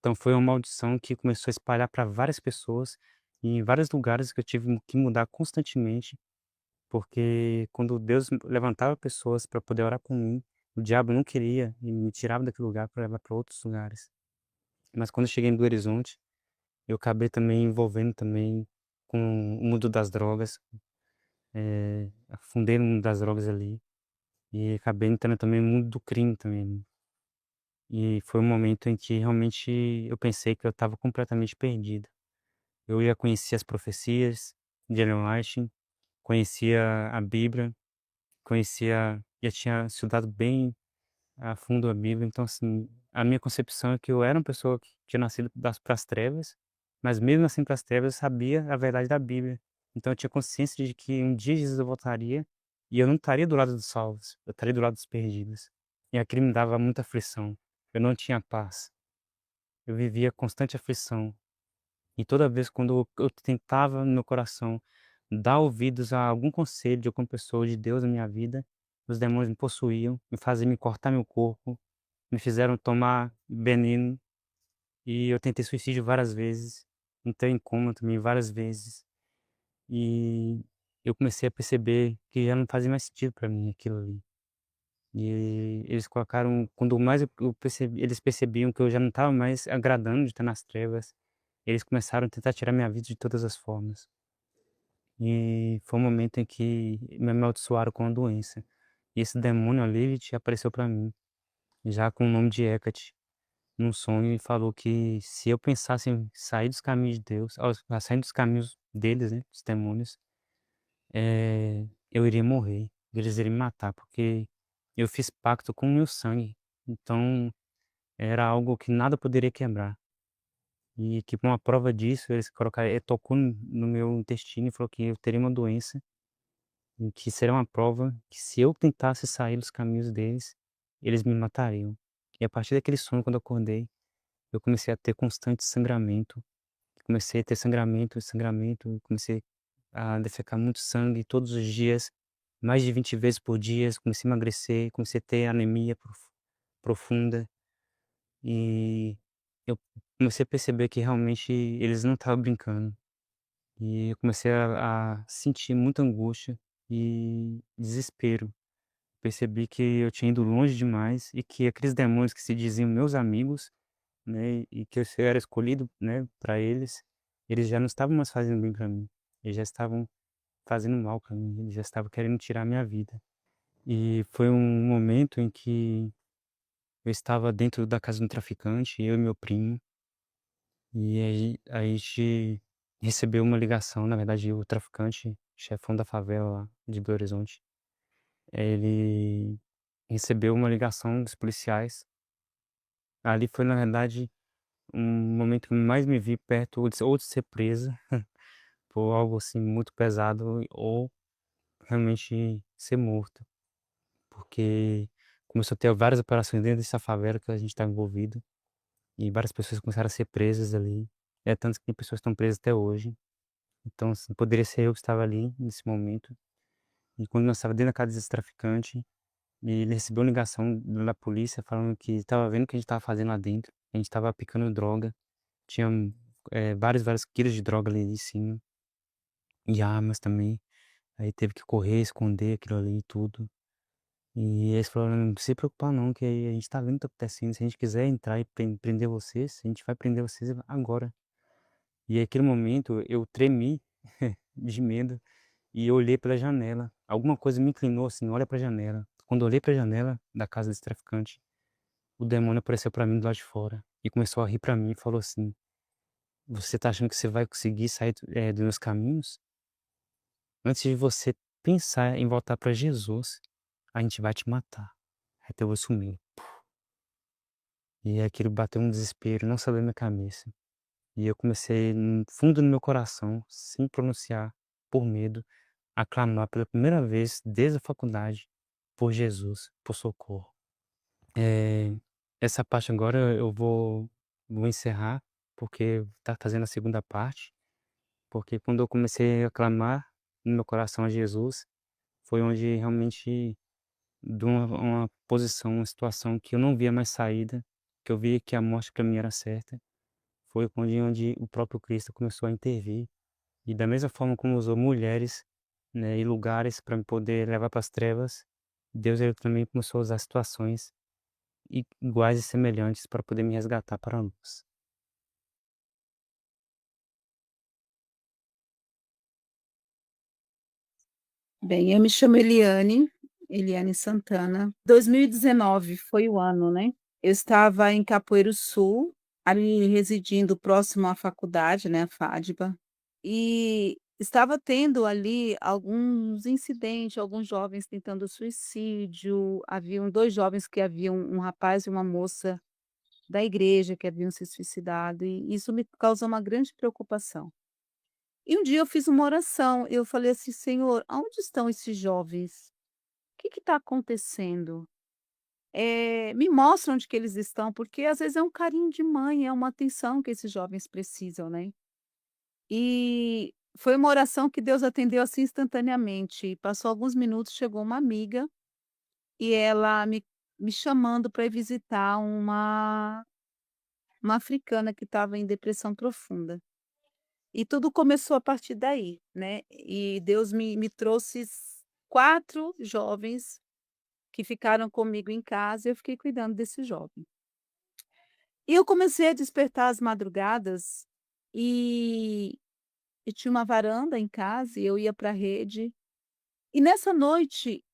Então foi uma maldição que começou a espalhar para várias pessoas e em vários lugares que eu tive que mudar constantemente, porque quando Deus levantava pessoas para poder orar por mim, o diabo não queria e me tirava daquele lugar para levar para outros lugares. Mas quando eu cheguei em Belo Horizonte, eu acabei também envolvendo também com o mundo das drogas, afundei no mundo das drogas ali e acabei entrando também no mundo do crime também, né. E foi um momento em que realmente eu pensei que eu estava completamente perdido. Eu já conhecia as profecias de Ellen White, conhecia a Bíblia, já tinha estudado bem a fundo a Bíblia, então assim, a minha concepção é que eu era uma pessoa que tinha nascido para as trevas, mas mesmo assim para as trevas eu sabia a verdade da Bíblia. Então eu tinha consciência de que um dia Jesus voltaria e eu não estaria do lado dos salvos, eu estaria do lado dos perdidos. E aquilo me dava muita aflição. Eu não tinha paz. Eu vivia constante aflição. E toda vez quando eu tentava no meu coração dar ouvidos a algum conselho de alguma pessoa de Deus na minha vida, os demônios me possuíam, me faziam me cortar meu corpo, me fizeram tomar veneno e eu tentei suicídio várias vezes, entrei em coma também várias vezes e eu comecei a perceber que já não fazia mais sentido para mim aquilo ali. E eles colocaram, quando mais eu percebi, eles percebiam que eu já não estava mais agradando de estar nas trevas, eles começaram a tentar tirar minha vida de todas as formas. e foi um momento em que me amaldiçoaram com a doença. E esse demônio, a Lilith, apareceu para mim, já com o nome de Hecate, num sonho, e falou que se eu pensasse em sair dos caminhos de Deus, sair dos caminhos deles, né, dos demônios, eu iria morrer, eles iriam me matar, porque eu fiz pacto com o meu sangue. Então, era algo que nada poderia quebrar. E tipo uma prova disso, eles colocaram, tocou no meu intestino e falou que eu teria uma doença, e que seria uma prova que se eu tentasse sair dos caminhos deles, eles me matariam. E a partir daquele sonho, quando eu acordei, eu comecei a ter constante sangramento. Comecei a ter sangramento, sangramento, comecei a defecar muito sangue todos os dias, mais de 20 vezes por dia, comecei a emagrecer, comecei a ter anemia profunda, e eu comecei a perceber que realmente eles não estavam brincando. E eu comecei a sentir muita angústia e desespero. Percebi que eu tinha ido longe demais e que aqueles demônios que se diziam meus amigos, né, e que eu era escolhido, né, para eles, eles já não estavam mais fazendo bem para mim. Eles já estavam fazendo mal para mim, eles já estavam querendo tirar a minha vida. E foi um momento em que eu estava dentro da casa de um traficante, eu e meu primo, e aí a gente recebeu uma ligação, na verdade o traficante, chefão da favela lá de Belo Horizonte, ele recebeu uma ligação dos policiais. Ali foi, na verdade, um momento que mais me vi perto ou de ser presa por algo assim muito pesado, ou realmente ser morto, porque começou a ter várias operações dentro dessa favela que a gente está envolvido, e várias pessoas começaram a ser presas ali. É tanto que tem pessoas que estão presas até hoje. Então, assim, poderia ser eu que estava ali nesse momento. E quando nós estávamos dentro da casa desse traficante, e ele recebeu uma ligação da polícia falando que estava vendo o que a gente estava fazendo lá dentro. A gente estava aplicando droga, tinha vários quilos de droga ali em cima, e armas também. Aí teve que correr, esconder aquilo ali e tudo. E eles falaram, não se preocupar não, que a gente tá vendo o que tá acontecendo. Se a gente quiser entrar e prender vocês, a gente vai prender vocês agora. E aquele momento eu tremi de medo e eu olhei pela janela. Alguma coisa me inclinou assim, olha pra janela. Quando eu olhei pra janela da casa desse traficante, o demônio apareceu pra mim do lado de fora e começou a rir pra mim e falou assim: você tá achando que você vai conseguir sair dos meus caminhos? Antes de você pensar em voltar pra Jesus, a gente vai te matar. Aí eu sumir. E aquilo bateu um desespero, não sabia minha cabeça. E eu comecei, no fundo do meu coração, sem pronunciar, por medo, a clamar pela primeira vez desde a faculdade por Jesus, por socorro. Eh, Essa parte agora eu vou encerrar, porque tá fazendo a segunda parte, porque quando eu comecei a clamar no meu coração a Jesus, foi onde realmente, de uma posição, uma situação que eu não via mais saída, que eu via que a morte para mim era certa, foi onde o próprio Cristo começou a intervir. E da mesma forma como usou mulheres, né, e lugares para me poder levar para as trevas, Deus ele também começou a usar situações iguais e semelhantes para poder me resgatar para a luz. Bem, eu me chamo Eliane Santana. 2019 foi o ano, né? Eu estava em Capoeiro Sul, ali residindo próximo à faculdade, né, a FADBA, e estava tendo ali alguns incidentes, alguns jovens tentando suicídio. Haviam dois jovens que haviam um rapaz e uma moça da igreja que haviam se suicidado, e isso me causou uma grande preocupação. E um dia eu fiz uma oração, eu falei assim: "Senhor, aonde estão esses jovens? O que está acontecendo? Me mostra onde que eles estão", porque às vezes é um carinho de mãe, é uma atenção que esses jovens precisam, né. E foi uma oração que Deus atendeu, assim, instantaneamente. Passou alguns minutos, chegou uma amiga e ela me chamando para ir visitar uma africana que estava em depressão profunda. E tudo começou a partir daí, né, e Deus me trouxe 4 jovens que ficaram comigo em casa e eu fiquei cuidando desse jovem. E eu comecei a despertar às madrugadas, e e tinha uma varanda em casa e eu ia para a rede. E nessa noite,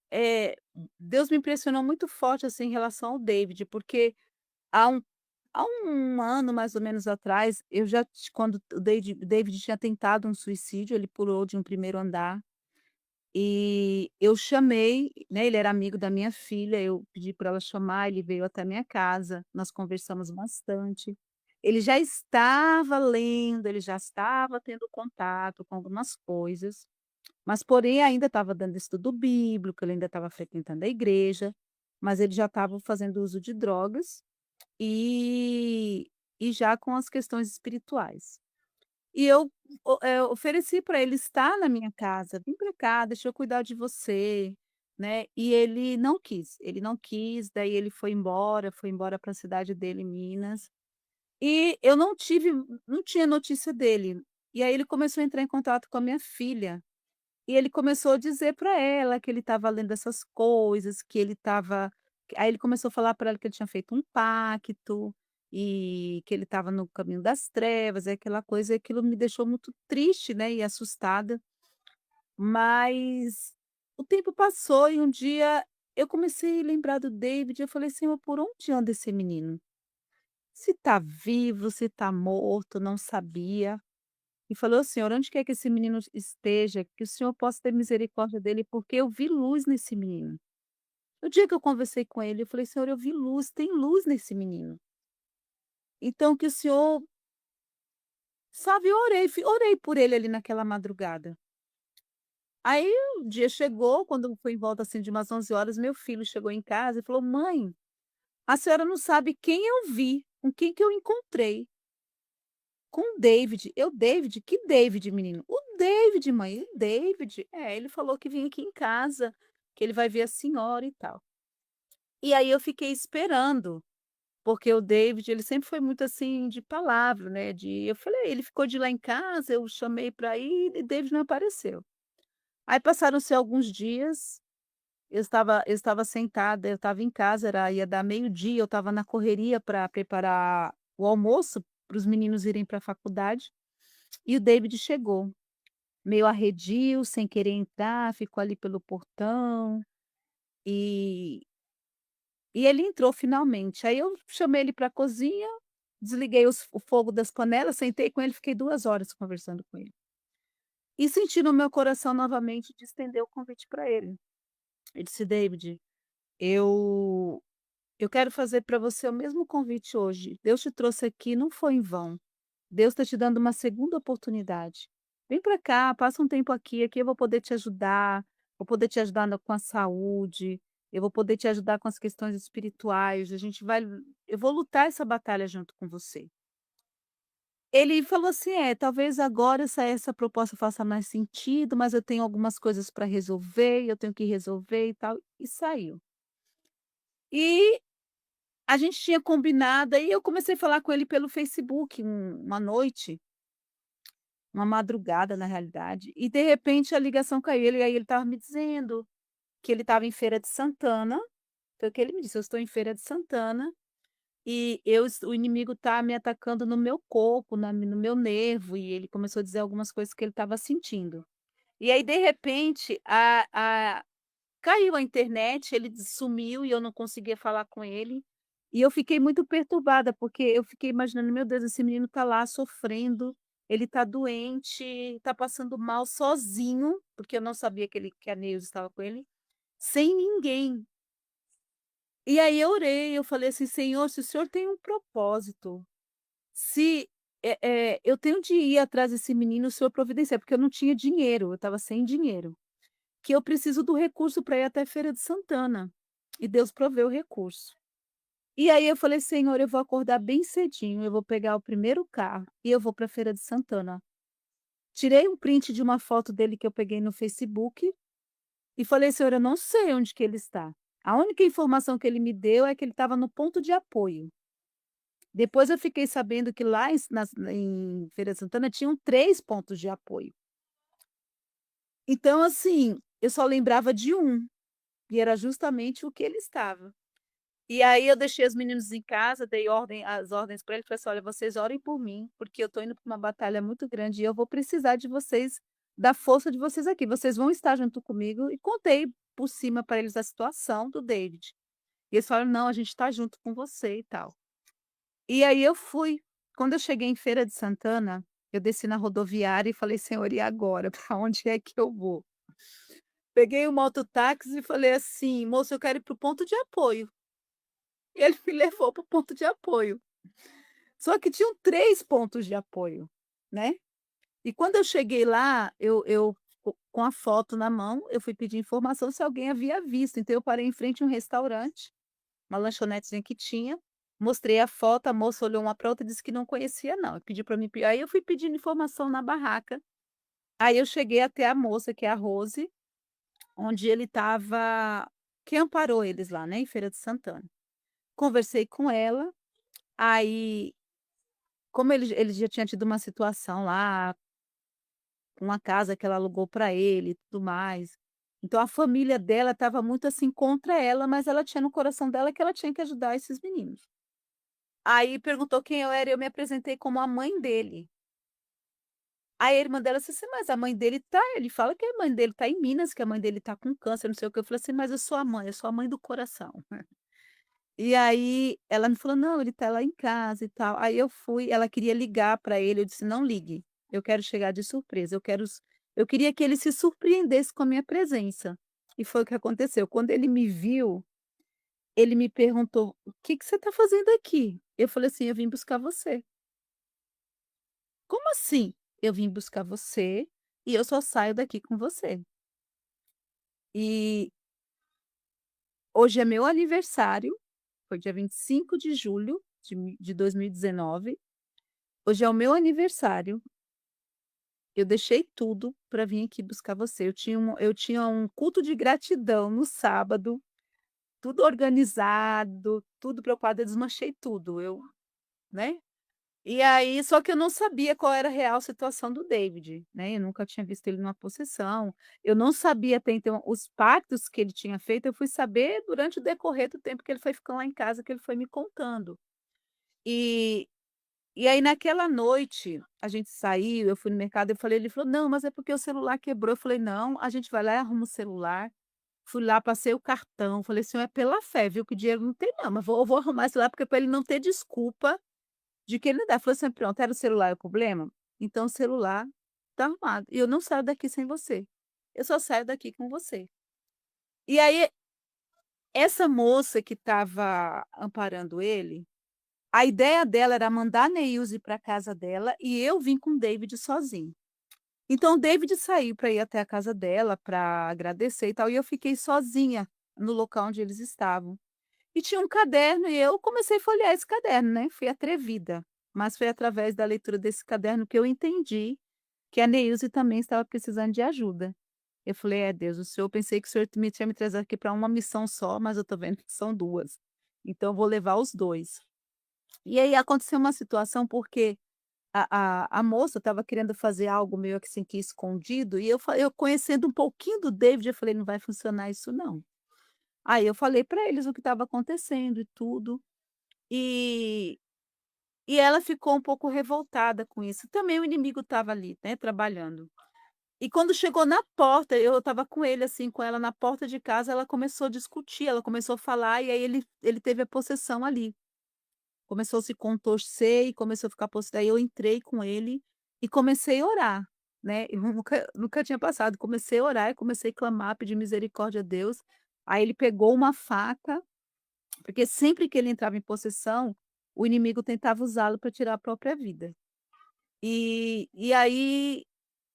Deus me impressionou muito forte, assim, em relação ao David, porque há um há um ano, mais ou menos, atrás, eu já ti quando o David tinha tentado um suicídio, ele pulou de um primeiro andar, e eu chamei, né, ele era amigo da minha filha, eu pedi para ela chamar, ele veio até a minha casa, nós conversamos bastante. Ele já estava lendo, ele já estava tendo contato com algumas coisas, mas porém ainda estava dando estudo bíblico, ele ainda estava frequentando a igreja, mas ele já estava fazendo uso de drogas e já com as questões espirituais. E eu ofereci para ele estar na minha casa: "Vem para cá, deixa eu cuidar de você", né, e ele não quis, daí ele foi embora para a cidade dele, em Minas, e eu não tinha notícia dele. E aí ele começou a entrar em contato com a minha filha. E ele começou a dizer para ela que ele estava lendo essas coisas, que ele estava aí ele começou a falar para ela que ele tinha feito um pacto, e que ele estava no caminho das trevas, e aquela coisa, e aquilo me deixou muito triste, né, e assustada. Mas o tempo passou e um dia eu comecei a lembrar do David, eu falei: "Senhor, por onde anda esse menino? Se está vivo, se está morto, não sabia". E falou: "Senhor, onde quer que esse menino esteja, que o Senhor possa ter misericórdia dele, porque eu vi luz nesse menino". No dia que eu conversei com ele, eu falei: "Senhor, eu vi luz, tem luz nesse menino. Então que o Senhor", sabe, eu orei por ele ali naquela madrugada. Aí o dia chegou, quando foi em volta, assim, de umas 11 horas, meu filho chegou em casa e falou: "Mãe, a senhora não sabe quem eu vi, com quem que eu encontrei". Com o David. Eu: "David? Que David, menino?". "O David, mãe, o David". "É, ele falou que vinha aqui em casa, que ele vai ver a senhora e tal". E aí eu fiquei esperando, porque o David, ele sempre foi muito, assim, de palavra, né, eu falei ele ficou de ir lá em casa, eu chamei para ir e David não apareceu. Aí passaram-se alguns dias, eu estava sentada, eu estava em casa, ia dar meio-dia, eu estava na correria para preparar o almoço para os meninos irem para a faculdade, e o David chegou. Meio arredio, sem querer entrar, ficou ali pelo portão, e ele entrou finalmente. Aí eu chamei ele para a cozinha, desliguei o fogo das panelas, sentei com ele, fiquei 2 horas conversando com ele. E senti no meu coração novamente de estender o convite para ele. Ele disse: "David, eu quero fazer para você o mesmo convite hoje. Deus te trouxe aqui, não foi em vão. Deus está te dando uma segunda oportunidade. Vem para cá, passa um tempo aqui, aqui eu vou poder te ajudar, vou poder te ajudar com a saúde, eu vou poder te ajudar com as questões espirituais, eu vou lutar essa batalha junto com você". Ele falou assim: "É, talvez agora essa proposta faça mais sentido, mas eu tenho algumas coisas para resolver, eu tenho que resolver e tal", e saiu. E a gente tinha combinado, aí eu comecei a falar com ele pelo Facebook uma noite, uma madrugada, na realidade, e de repente a ligação caiu, aí ele estava me dizendo que ele estava em Feira de Santana, foi o que ele me disse: "Eu estou em Feira de Santana e o inimigo está me atacando no meu corpo, no meu nervo", e ele começou a dizer algumas coisas que ele estava sentindo. E aí, de repente, caiu a internet, ele sumiu e eu não conseguia falar com ele, e eu fiquei muito perturbada, porque eu fiquei imaginando: "Meu Deus, esse menino está lá sofrendo, ele está doente, está passando mal sozinho", porque eu não sabia que a Neus estava com ele, sem ninguém. E aí eu orei, eu falei assim: "Senhor, se o Senhor tem um propósito, se, eu tenho de ir atrás desse menino, o Senhor providencia", porque eu não tinha dinheiro, eu estava sem dinheiro. Que eu preciso do recurso para ir até Feira de Santana, e Deus proveu o recurso. E aí eu falei: "Senhor, eu vou acordar bem cedinho, eu vou pegar o primeiro carro e eu vou para Feira de Santana". Tirei um print de uma foto dele que eu peguei no Facebook e falei: "Senhor, eu não sei onde que ele está". A única informação que ele me deu é que ele estava no ponto de apoio. Depois eu fiquei sabendo que lá em Feira de Santana tinham 3 pontos de apoio. Então, assim, eu só lembrava de um, e era justamente o que ele estava. E aí eu deixei os meninos em casa, dei as ordens para eles, falei assim: "Olha, vocês orem por mim, porque eu estou indo para uma batalha muito grande e eu vou precisar de vocês, da força de vocês aqui. Vocês vão estar junto comigo", e contei por cima para eles a situação do David. E eles falaram: "Não, a gente está junto com você e tal". E aí eu fui. Quando eu cheguei em Feira de Santana, eu desci na rodoviária e falei: "Senhor, e agora? Para onde é que eu vou?". Peguei o mototáxi e falei assim: "Moço, eu quero ir para o ponto de apoio". E ele me levou para o ponto de apoio. Só que tinham 3 pontos de apoio, né. E quando eu cheguei lá, eu com a foto na mão, eu fui pedir informação se alguém havia visto, então eu parei em frente a um restaurante, uma lanchonetezinha que tinha, mostrei a foto, a moça olhou uma para outra e disse que não conhecia não, pediu para mim aí eu fui pedindo informação na barraca, aí eu cheguei até a moça, que é a Rose, onde ele estava, que amparou eles lá, né, em Feira de Santana. Conversei com ela, aí, como ele já tinha tido uma situação lá, com uma casa que ela alugou para ele e tudo mais, então a família dela estava muito, assim, contra ela, mas ela tinha no coração dela que ela tinha que ajudar esses meninos. Aí perguntou quem eu era e eu me apresentei como a mãe dele. Aí a irmã dela disse assim: "Mas a mãe dele tá", ele fala que a mãe dele tá em Minas, que a mãe dele tá com câncer, não sei o quê. Eu falei assim: "Mas eu sou a mãe, eu sou a mãe do coração". E aí ela me falou: "Não, ele tá lá em casa e tal". Aí eu fui, ela queria ligar para ele, eu disse: "Não ligue, eu quero chegar de surpresa, eu queria que ele se surpreendesse com a minha presença". E foi o que aconteceu. Quando ele me viu, ele me perguntou: "O que que você está fazendo aqui?". Eu falei assim: "Eu vim buscar você". "Como assim?". "Eu vim buscar você e eu só saio daqui com você". E hoje é meu aniversário, foi dia 25 de julho de 2019. Hoje é o meu aniversário, eu deixei tudo para vir aqui buscar você. Eu tinha um culto de gratidão no sábado, tudo organizado, tudo preocupado, eu desmanchei tudo, né. E aí só que eu não sabia qual era a real situação do David, né, eu nunca tinha visto ele numa possessão, eu não sabia até então os pactos que ele tinha feito, eu fui saber durante o decorrer do tempo que ele foi ficando lá em casa, que ele foi me contando. E E aí naquela noite, a gente saiu, eu fui no mercado, eu falei ele falou: "Não, mas é porque o celular quebrou", eu falei: "Não, a gente vai lá e arruma o celular". Fui lá, passei o cartão, falei: "Senhor, é pela fé, viu, que dinheiro não tem não, mas vou arrumar esse celular, porque para ele não ter desculpa de que ele não dá". Falou assim: "Pronto, era o celular o problema? Então o celular tá arrumado, e eu não saio daqui sem você, eu só saio daqui com você". E aí, essa moça que estava amparando ele, a ideia dela era mandar a Neilze pra casa dela e eu vim com o David sozinho. Então o David saiu para ir até a casa dela para agradecer e tal, e eu fiquei sozinha no local onde eles estavam. E tinha um caderno e eu comecei a folhear esse caderno, né, fui atrevida, mas foi através da leitura desse caderno que eu entendi que a Neilze também estava precisando de ajuda. Eu falei: "É Deus, o senhor, eu pensei que o senhor me tinha me trazido aqui para uma missão só, mas eu tô vendo que são 2. Então eu vou levar os 2". E aí aconteceu uma situação, porque a moça estava querendo fazer algo meio que assim, que escondido, e eu conhecendo um pouquinho do David, eu falei: "Não vai funcionar isso não". Aí eu falei para eles o que estava acontecendo e tudo, e e ela ficou um pouco revoltada com isso. Também o inimigo estava ali, né, trabalhando. E quando chegou na porta, eu estava com ele, assim, com ela na porta de casa, ela começou a discutir, ela começou a falar, e aí ele teve a possessão ali. Começou a se contorcer e começou a ficar possi aí eu entrei com ele e comecei a orar, né, eu nunca tinha passado, comecei a orar e comecei a clamar, pedir misericórdia a Deus. Aí ele pegou uma faca, porque sempre que ele entrava em possessão, o inimigo tentava usá-lo para tirar a própria vida. E aí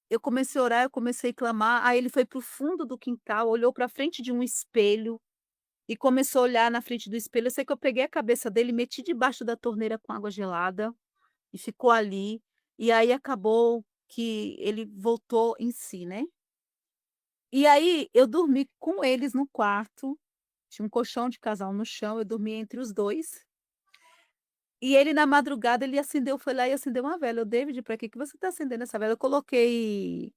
eu comecei a orar, eu comecei a clamar, aí ele foi para o fundo do quintal, olhou para frente de um espelho e começou a olhar na frente do espelho. Eu sei que eu peguei a cabeça dele, meti debaixo da torneira com água gelada e ficou ali. E aí acabou que ele voltou em si, né. E aí eu dormi com eles no quarto, tinha um colchão de casal no chão, eu dormi entre os 2. E ele na madrugada ele acendeu, foi lá e acendeu uma vela. Eu: "David, pra que você está acendendo essa vela?". Eu coloquei,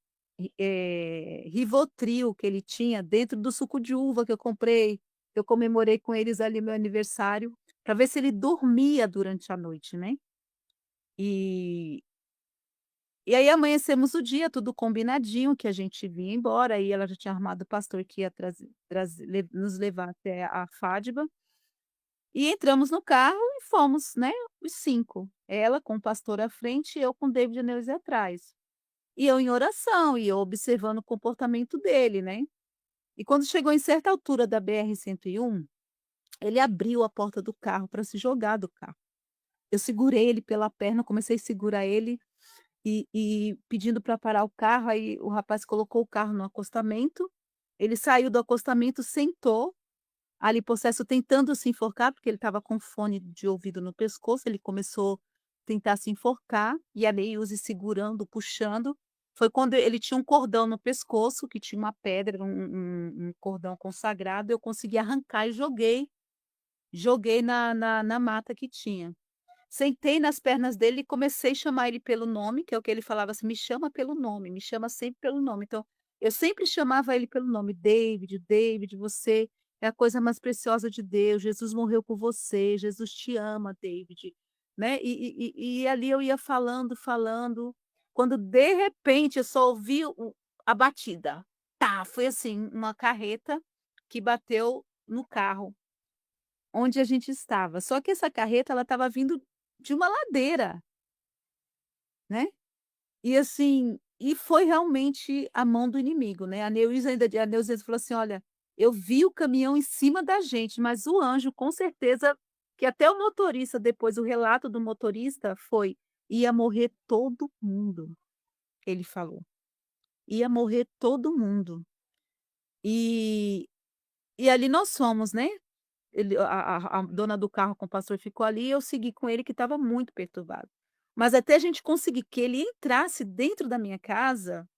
Rivotril que ele tinha dentro do suco de uva que eu comprei. eu comemorei com eles ali meu aniversário, para ver se ele dormia durante a noite, né. E e aí amanhecemos o dia, tudo combinadinho, que a gente vinha embora, aí ela já tinha arrumado o pastor que ia nos levar até a Fádiba, e entramos no carro e fomos, né, os 5. Ela com o pastor à frente e eu com o David e a Neuza atrás. E eu em oração, e eu observando o comportamento dele, né. E quando chegou em certa altura da BR-101, ele abriu a porta do carro para se jogar do carro. Eu segurei ele pela perna, comecei a segurar ele e pedindo para parar o carro, aí o rapaz colocou o carro no acostamento, ele saiu do acostamento, sentou, ali possesso tentando se enforcar, porque ele estava com fone de ouvido no pescoço, ele começou a tentar se enforcar, e a Neiuse segurando, puxando. Foi quando ele tinha um cordão no pescoço, que tinha uma pedra, um cordão consagrado, eu consegui arrancar e joguei na mata que tinha. Sentei nas pernas dele e comecei a chamar ele pelo nome, que é o que ele falava assim: "Me chama pelo nome, me chama sempre pelo nome". Então, eu sempre chamava ele pelo nome: "David, David, você é a coisa mais preciosa de Deus, Jesus morreu por você, Jesus te ama, David", né. E ali eu ia falando, falando, quando de repente eu só ouvi a batida. Tá, foi assim, uma carreta que bateu no carro onde a gente estava. Só que essa carreta ela estava vindo de uma ladeira, né. E assim, e foi realmente a mão do inimigo, né. A Neuza falou assim: "Olha, eu vi o caminhão em cima da gente, mas o anjo com certeza", que até o motorista depois o relato do motorista foi: "Ia morrer todo mundo", ele falou. "Ia morrer todo mundo". E e ali nós fomos, né. Ele a dona do carro com o pastor ficou ali e eu segui com ele que estava muito perturbado. Mas até a gente conseguir que ele entrasse dentro da minha casa,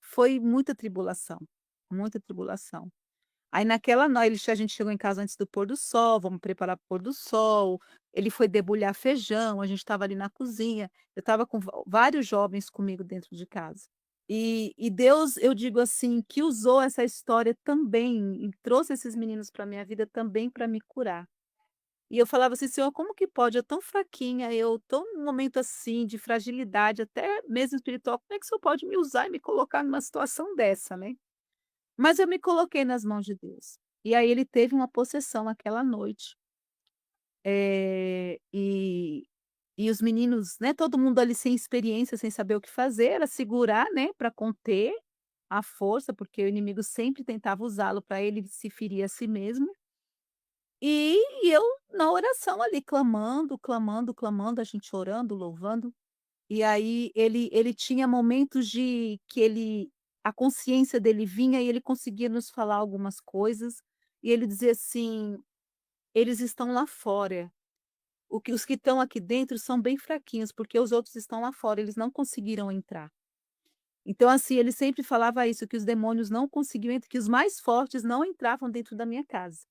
foi muita tribulação, muita tribulação. Aí naquela noi ele a gente chegou em casa antes do pôr do sol, vamos preparar para o pôr do sol, ele foi debulhar feijão, a gente estava ali na cozinha, eu estava com vários jovens comigo dentro de casa. E Deus, eu digo assim, que usou essa história também e trouxe esses meninos para minha vida também para me curar. E eu falava assim: "Senhor, como que pode? Eu tão fraquinha, eu tô num momento, assim, de fragilidade, até mesmo espiritual, como é que o Senhor pode me usar e me colocar numa situação dessa, né?". Mas eu me coloquei nas mãos de Deus. E aí ele teve uma possessão aquela noite, e os meninos, né, todo mundo ali sem experiência, sem saber o que fazer, era segurar, né, para conter a força, porque o inimigo sempre tentava usá-lo para ele se ferir a si mesmo. E eu na oração ali, clamando, clamando, clamando, a gente orando, louvando. E aí ele tinha momentos de que ele a consciência dele vinha e ele conseguia nos falar algumas coisas, e ele dizia assim: "Eles estão lá fora, os que estão aqui dentro são bem fraquinhos, porque os outros estão lá fora, eles não conseguiram entrar". Então, assim, ele sempre falava isso, que os demônios não conseguiam que os mais fortes não entravam dentro da minha casa.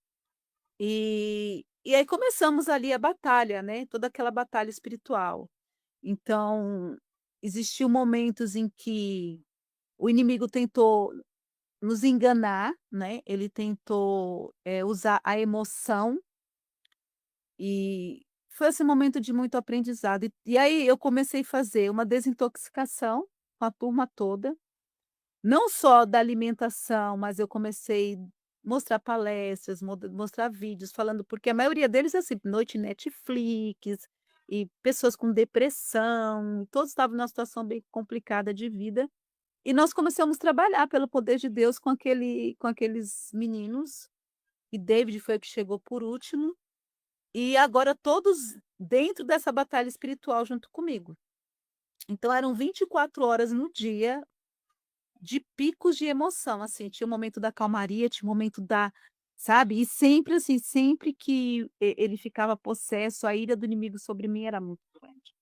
E aí começamos ali a batalha, né, toda aquela batalha espiritual. Então, existiu momentos em que o inimigo tentou nos enganar, né, ele tentou, usar a emoção, e foi esse momento de muito aprendizado. E aí eu comecei a fazer uma desintoxicação com a turma toda. Não só da alimentação, mas eu comecei mostrar palestras, mostrar vídeos falando, porque a maioria deles é assim, noite Netflix, e pessoas com depressão, todos estavam numa situação bem complicada de vida, e nós começamos a trabalhar pelo poder de Deus com aqueles meninos, e David foi o que chegou por último, e agora todos dentro dessa batalha espiritual junto comigo. Então eram 24 horas no dia de picos de emoção, assim, tinha o momento da calmaria, tinha o momento da, sabe, e sempre assim, sempre que ele ficava possesso, a ira do inimigo sobre mim era muito grande.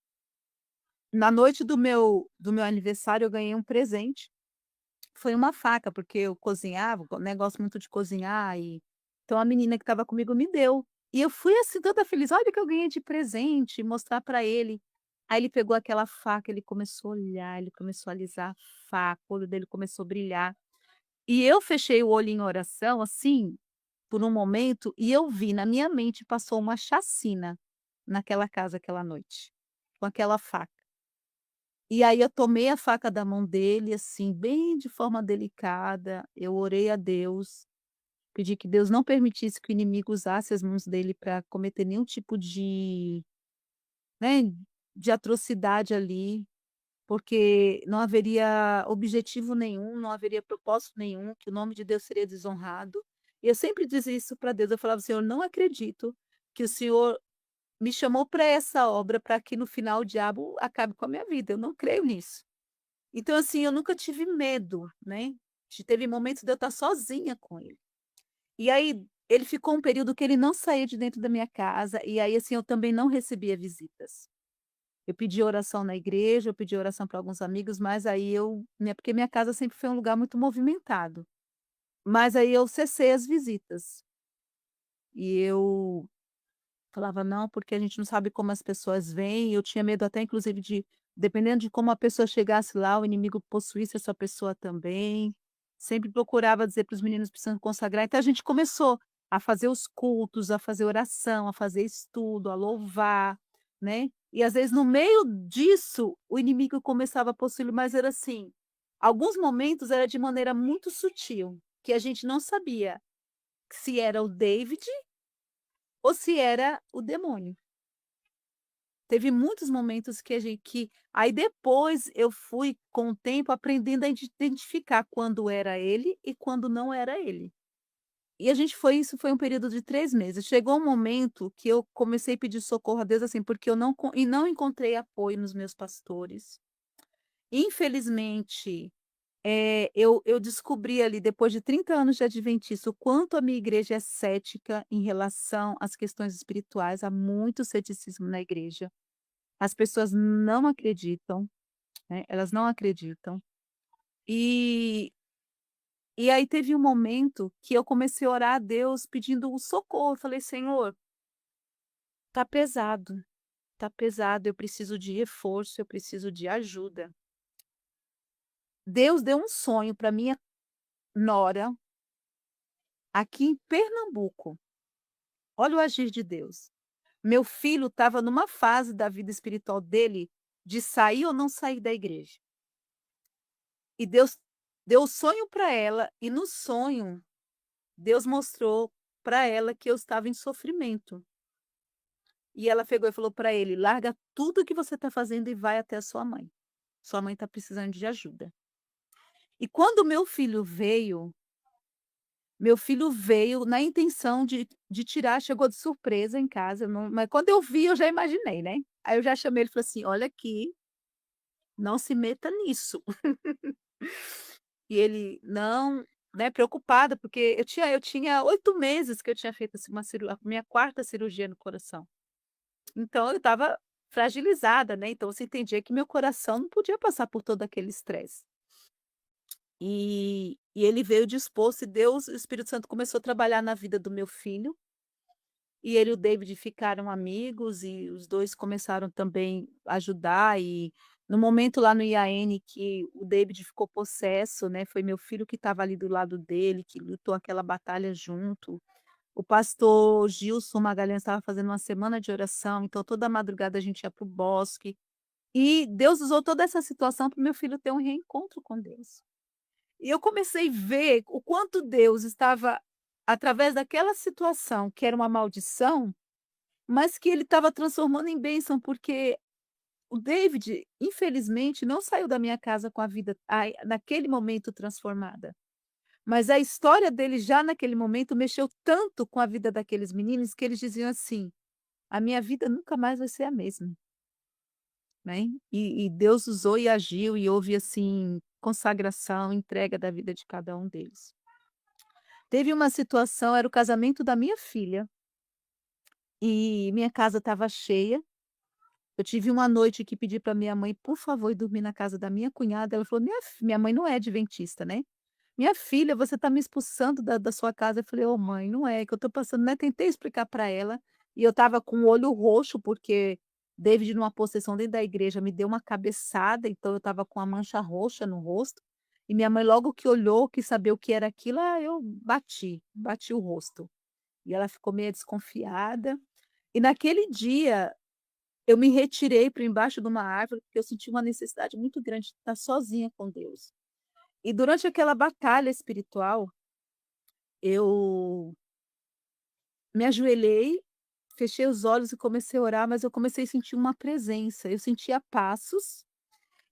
Na noite do meu aniversário, eu ganhei um presente, foi uma faca, porque eu cozinhava, né, gosto muito de cozinhar, e então a menina que estava comigo me deu. E eu fui, assim, toda feliz: "Olha o que eu ganhei de presente", mostrar para ele. Aí ele pegou aquela faca, ele começou a olhar, ele começou a alisar a faca, o olho dele começou a brilhar. E eu fechei o olho em oração, assim, por um momento e eu vi, na minha mente passou uma chacina naquela casa aquela noite, com aquela faca. E aí eu tomei a faca da mão dele, assim, bem de forma delicada, eu orei a Deus, pedi que Deus não permitisse que o inimigo usasse as mãos dele para cometer nenhum tipo de, né, de atrocidade ali, porque não haveria objetivo nenhum, não haveria propósito nenhum, que o nome de Deus seria desonrado. E eu sempre dizia isso para Deus, eu falava: "Senhor, não acredito que o Senhor me chamou para essa obra, para que no final o diabo acabe com a minha vida, eu não creio nisso". Então, assim, eu nunca tive medo, né, teve momentos de eu estar sozinha com ele. E aí, ele ficou um período que ele não saía de dentro da minha casa, e aí, assim, eu também não recebia visitas. Eu pedi oração na igreja, eu pedi oração para alguns amigos, mas aí eu, né, porque minha casa sempre foi um lugar muito movimentado, mas aí eu cessei as visitas. E eu falava: "Não, porque a gente não sabe como as pessoas veem", eu tinha medo até inclusive de, dependendo de como a pessoa chegasse lá, o inimigo possuísse essa pessoa também. Sempre procurava dizer para os meninos: "Precisam consagrar", então a gente começou a fazer os cultos, a fazer oração, a fazer estudo, a louvar, né. E às vezes no meio disso, o inimigo começava a possuí-lo, mas era assim, alguns momentos era de maneira muito sutil, que a gente não sabia se era o David ou se era o demônio. Teve muitos momentos que a gente que aí depois eu fui, com o tempo, aprendendo a identificar quando era ele e quando não era ele. E a gente foi isso foi um período de 3 meses. Chegou um momento que eu comecei a pedir socorro a Deus, assim, porque eu não encontrei apoio nos meus pastores. Infelizmente, eu descobri ali, depois de 30 anos de adventista, o quanto a minha igreja é cética em relação às questões espirituais, há muito ceticismo na igreja. As pessoas não acreditam, né, elas não acreditam. E e aí teve um momento que eu comecei a orar a Deus pedindo um socorro, eu falei: "Senhor, tá pesado, eu preciso de reforço, eu preciso de ajuda". Deus deu um sonho para minha nora, aqui em Pernambuco. Olha o agir de Deus. Meu filho estava numa fase da vida espiritual dele, de sair ou não sair da igreja. E Deus deu o sonho para ela, e no sonho, Deus mostrou para ela que eu estava em sofrimento. E ela pegou e falou para ele: "Larga tudo o que você está fazendo e vai até a sua mãe. Sua mãe está precisando de ajuda". E quando meu filho veio na intenção de tirar, chegou de surpresa em casa, eu não, mas quando eu vi, eu já imaginei, né. Aí eu já chamei ele e falei assim: "Olha aqui, não se meta nisso". E ele: "Não", né, preocupada, porque eu tinha 8 meses que eu tinha feito, assim, a minha quarta cirurgia no coração. Então eu estava fragilizada, né, então você entendia que meu coração não podia passar por todo aquele estresse. E ele veio disposto, e Deus, o Espírito Santo começou a trabalhar na vida do meu filho, e ele e o David ficaram amigos, e os 2 começaram também a ajudar. E no momento lá no IAN que o David ficou possesso, né, foi meu filho que estava ali do lado dele, que lutou aquela batalha junto. O pastor Gilson Magalhães estava fazendo uma semana de oração, então toda madrugada a gente ia para o bosque, e Deus usou toda essa situação para o meu filho ter um reencontro com Deus. E eu comecei a ver o quanto Deus estava, através daquela situação que era uma maldição, mas que ele estava transformando em bênção, porque o David, infelizmente, não saiu da minha casa com a vida, naquele momento, transformada. Mas a história dele já naquele momento mexeu tanto com a vida daqueles meninos que eles diziam assim: "A minha vida nunca mais vai ser a mesma", né. E Deus usou e agiu, e houve, assim, consagração, entrega da vida de cada um deles. Teve uma situação, era o casamento da minha filha, e minha casa estava cheia. Eu tive uma noite que pedi para minha mãe, por favor, ir dormir na casa da minha cunhada. Ela falou: Minha mãe não é adventista, né. "Minha filha, você está me expulsando da sua casa". Eu falei: "Ô mãe, não é que eu estou passando", né, tentei explicar para ela, e eu estava com o olho roxo, porque David, numa possessão dentro da igreja, me deu uma cabeçada, então eu estava com a mancha roxa no rosto, e minha mãe logo que olhou, quis saber o que era aquilo, eu bati o rosto. E ela ficou meio desconfiada. E naquele dia, eu me retirei para embaixo de uma árvore, porque eu senti uma necessidade muito grande de estar sozinha com Deus. E durante aquela batalha espiritual, eu me ajoelhei, fechei os olhos e comecei a orar, mas eu comecei a sentir uma presença. Eu sentia passos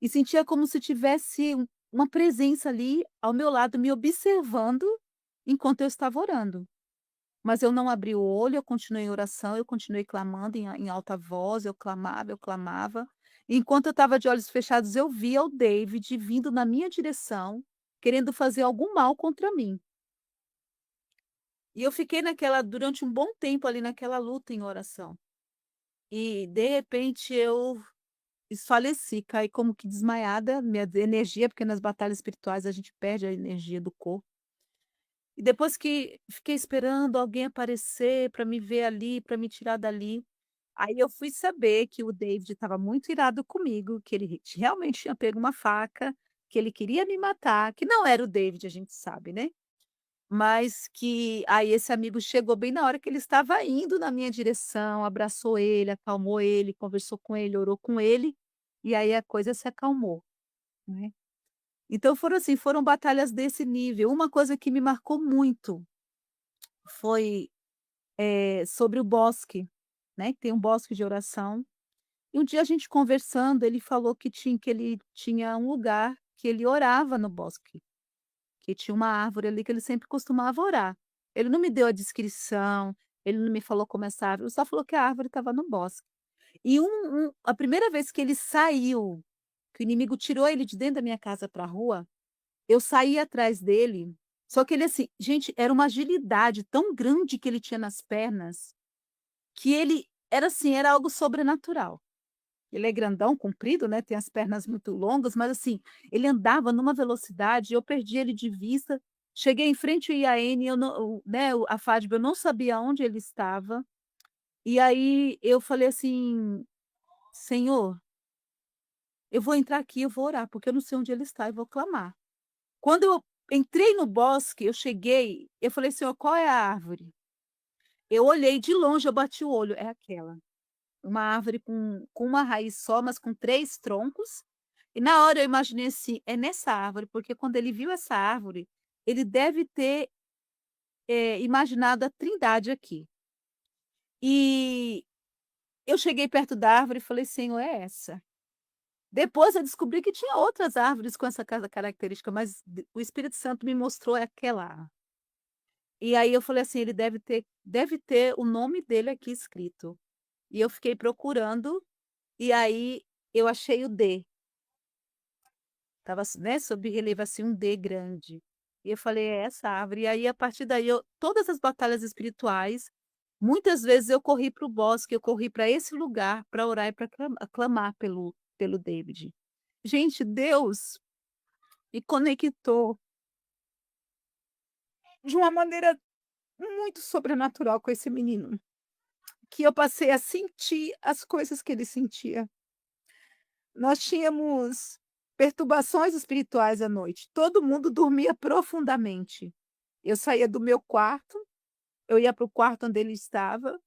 e sentia como se tivesse uma presença ali ao meu lado, me observando enquanto eu estava orando. Mas eu não abri o olho, eu continuei em oração, eu continuei clamando em alta voz, eu clamava, eu clamava. E enquanto eu estava de olhos fechados, eu via o David vindo na minha direção, querendo fazer algum mal contra mim. E eu fiquei naquela durante um bom tempo ali naquela luta em oração. E de repente eu desfaleci, caí como que desmaiada, minha energia, porque nas batalhas espirituais a gente perde a energia do corpo. E depois que fiquei esperando alguém aparecer para me ver ali, para me tirar dali, aí eu fui saber que o David estava muito irado comigo, que ele realmente tinha pego uma faca, que ele queria me matar, que não era o David, a gente sabe, né. Mas que aí esse amigo chegou bem na hora que ele estava indo na minha direção, abraçou ele, acalmou ele, conversou com ele, orou com ele, e aí a coisa se acalmou, né. Então foram batalhas desse nível. Uma coisa que me marcou muito foi, sobre o bosque, né, tem um bosque de oração, e um dia a gente conversando, ele falou que ele tinha um lugar que ele orava no bosque, que tinha uma árvore ali que ele sempre costumava orar. Ele não me deu a descrição, ele não me falou como essa árvore, só falou que a árvore estava no bosque. E a primeira vez que ele saiu, que o inimigo tirou ele de dentro da minha casa para a rua, eu saí atrás dele, só que ele assim, gente, era uma agilidade tão grande que ele tinha nas pernas, que ele era assim, era algo sobrenatural. Ele é grandão, comprido, né, tem as pernas muito longas, mas assim, ele andava numa velocidade, eu perdi ele de vista. Cheguei em frente ao IAN, eu não a FADB, eu não sabia onde ele estava, e aí eu falei assim: "Senhor, eu vou entrar aqui, eu vou orar, porque eu não sei onde ele está, eu vou clamar". Quando eu entrei no bosque, eu cheguei, eu falei: "Senhor, qual é a árvore?". Eu olhei de longe, eu bati o olho, é aquela. Uma árvore com uma raiz só, mas com 3 troncos, e na hora eu imaginei assim: "É nessa árvore", porque quando ele viu essa árvore, ele deve ter, imaginado a Trindade aqui. E eu cheguei perto da árvore e falei: "Senhor, é essa". Depois eu descobri que tinha outras árvores com essa característica, mas o Espírito Santo me mostrou aquela. E aí eu falei assim: "Ele deve ter o nome dele aqui escrito". E eu fiquei procurando, e aí eu achei o D. Estava, né, sob relevo, assim, um D grande. E eu falei: "É essa árvore". E aí, a partir daí, eu todas as batalhas espirituais, muitas vezes eu corri para o bosque, eu corri para esse lugar para orar e para clamar pelo David. Gente, Deus me conectou de uma maneira muito sobrenatural com esse menino, que eu passei a sentir as coisas que ele sentia. Nós tínhamos perturbações espirituais à noite, todo mundo dormia profundamente. Eu saía do meu quarto, eu ia para o quarto onde ele estava,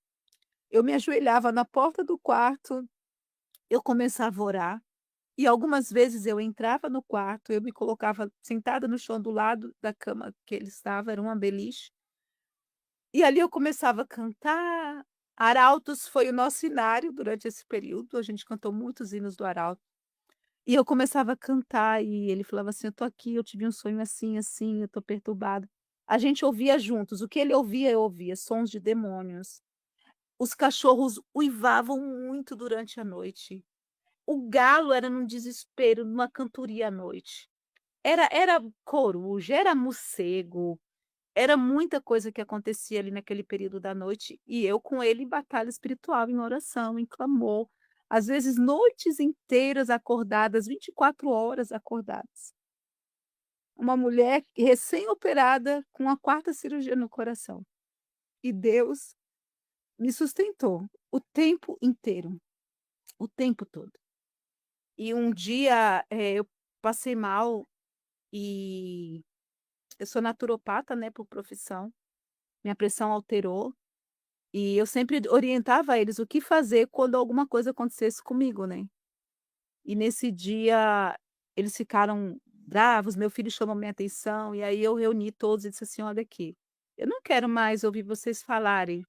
eu me ajoelhava na porta do quarto, eu começava a orar, e algumas vezes eu entrava no quarto, eu me colocava sentada no chão do lado da cama que ele estava, era uma beliche, e ali eu começava a cantar. Arautos foi o nosso cenário durante esse período, a gente cantou muitos hinos do Arauto. E eu começava a cantar e ele falava assim: "Eu tô aqui, eu tive um sonho assim, assim, eu tô perturbado". A gente ouvia juntos, o que ele ouvia, eu ouvia, sons de demônios. Os cachorros uivavam muito durante a noite. O galo era num desespero, numa cantoria à noite. Era coruja, era morcego, era muita coisa que acontecia ali naquele período da noite, e eu com ele em batalha espiritual, em oração, em clamor, às vezes noites inteiras acordadas, 24 horas acordadas. Uma mulher recém-operada com a quarta cirurgia no coração. E Deus me sustentou o tempo inteiro, o tempo todo. E um dia, eu passei mal, e eu sou naturopata, né, por profissão, minha pressão alterou. E eu sempre orientava eles o que fazer quando alguma coisa acontecesse comigo, né. E nesse dia eles ficaram bravos, meu filho chamou minha atenção, e aí eu reuni todos e disse assim: "Olha aqui, eu não quero mais ouvir vocês falarem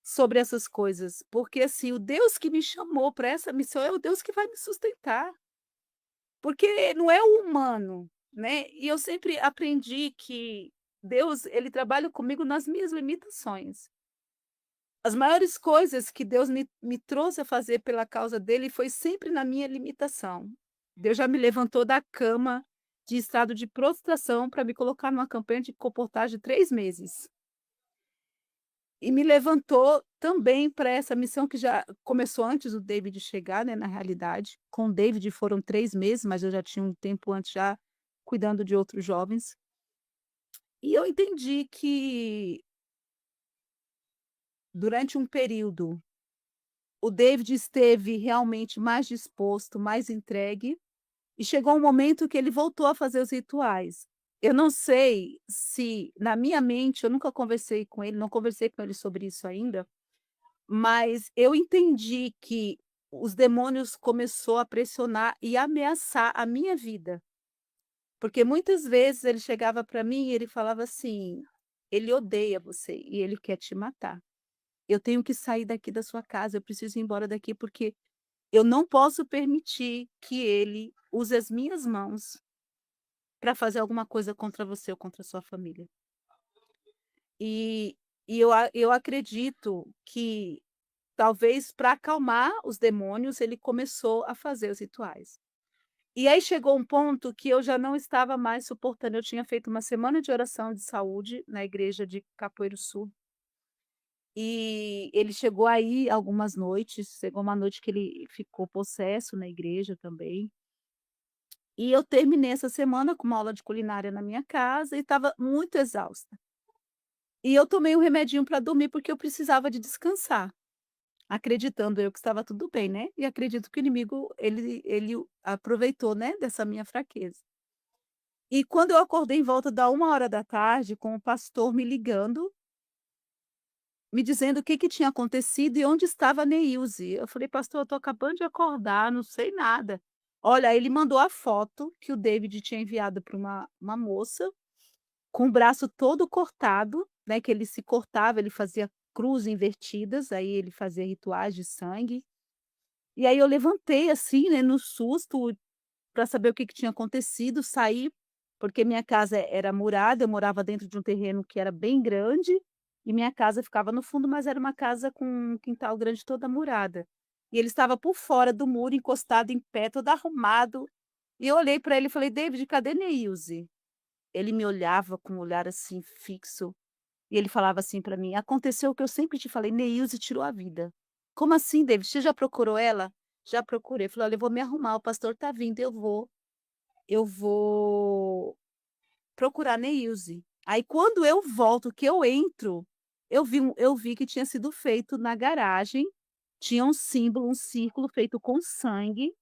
sobre essas coisas, porque, assim, o Deus que me chamou para essa missão é o Deus que vai me sustentar, porque não é o humano", né. E eu sempre aprendi que Deus, ele trabalha comigo nas minhas limitações. As maiores coisas que Deus me trouxe a fazer pela causa dele foi sempre na minha limitação. Deus já me levantou da cama de estado de prostração para me colocar numa campanha de comportagem de 3 meses. E me levantou também para essa missão que já começou antes do David chegar, né, na realidade. Com o David foram 3 meses, mas eu já tinha um tempo antes já cuidando de outros jovens. E eu entendi que durante um período o David esteve realmente mais disposto, mais entregue, e chegou um momento que ele voltou a fazer os rituais. Eu não sei se na minha mente, eu nunca conversei com ele, não conversei com ele sobre isso ainda, mas eu entendi que os demônios começou a pressionar e ameaçar a minha vida, porque muitas vezes ele chegava para mim e ele falava assim: "Ele odeia você e ele quer te matar. Eu tenho que sair daqui da sua casa, eu preciso ir embora daqui porque eu não posso permitir que ele use as minhas mãos para fazer alguma coisa contra você ou contra a sua família". E eu acredito que talvez para acalmar os demônios, ele começou a fazer os rituais. E aí chegou um ponto que eu já não estava mais suportando, eu tinha feito uma semana de oração de saúde na igreja de Capoeiro Sul, e ele chegou aí algumas noites, chegou uma noite que ele ficou possesso na igreja também. E eu terminei essa semana com uma aula de culinária na minha casa e estava muito exausta. E eu tomei um remedinho para dormir, porque eu precisava de descansar, acreditando eu que estava tudo bem, né, e acredito que o inimigo ele aproveitou, né, dessa minha fraqueza. E quando eu acordei em volta da 1 hora da tarde com o pastor me ligando, me dizendo o que que tinha acontecido e onde estava a Neilze. Eu falei: "Pastor, eu estou acabando de acordar, não sei nada". Olha, aí ele mandou a foto que o David tinha enviado para uma moça, com o braço todo cortado, né, que ele se cortava, ele fazia cruz invertidas, aí ele fazia rituais de sangue. E aí eu levantei, assim, né, no susto, para saber o que que tinha acontecido, saí, porque minha casa era murada, eu morava dentro de um terreno que era bem grande, e minha casa ficava no fundo, mas era uma casa com um quintal grande toda murada. E ele estava por fora do muro, encostado em pé, todo arrumado, e eu olhei para ele e falei: "David, cadê Neilze?". Ele me olhava com um olhar, assim, fixo, e ele falava assim para mim: "Aconteceu o que eu sempre te falei, Neilze tirou a vida". "Como assim, David? Você já procurou ela?". "Já procurei". Falei: "Olha, eu vou me arrumar, o pastor tá vindo, eu vou procurar Neilze". Aí quando eu volto, que eu entro, eu vi que tinha sido feito na garagem, tinha um símbolo, um círculo feito com sangue,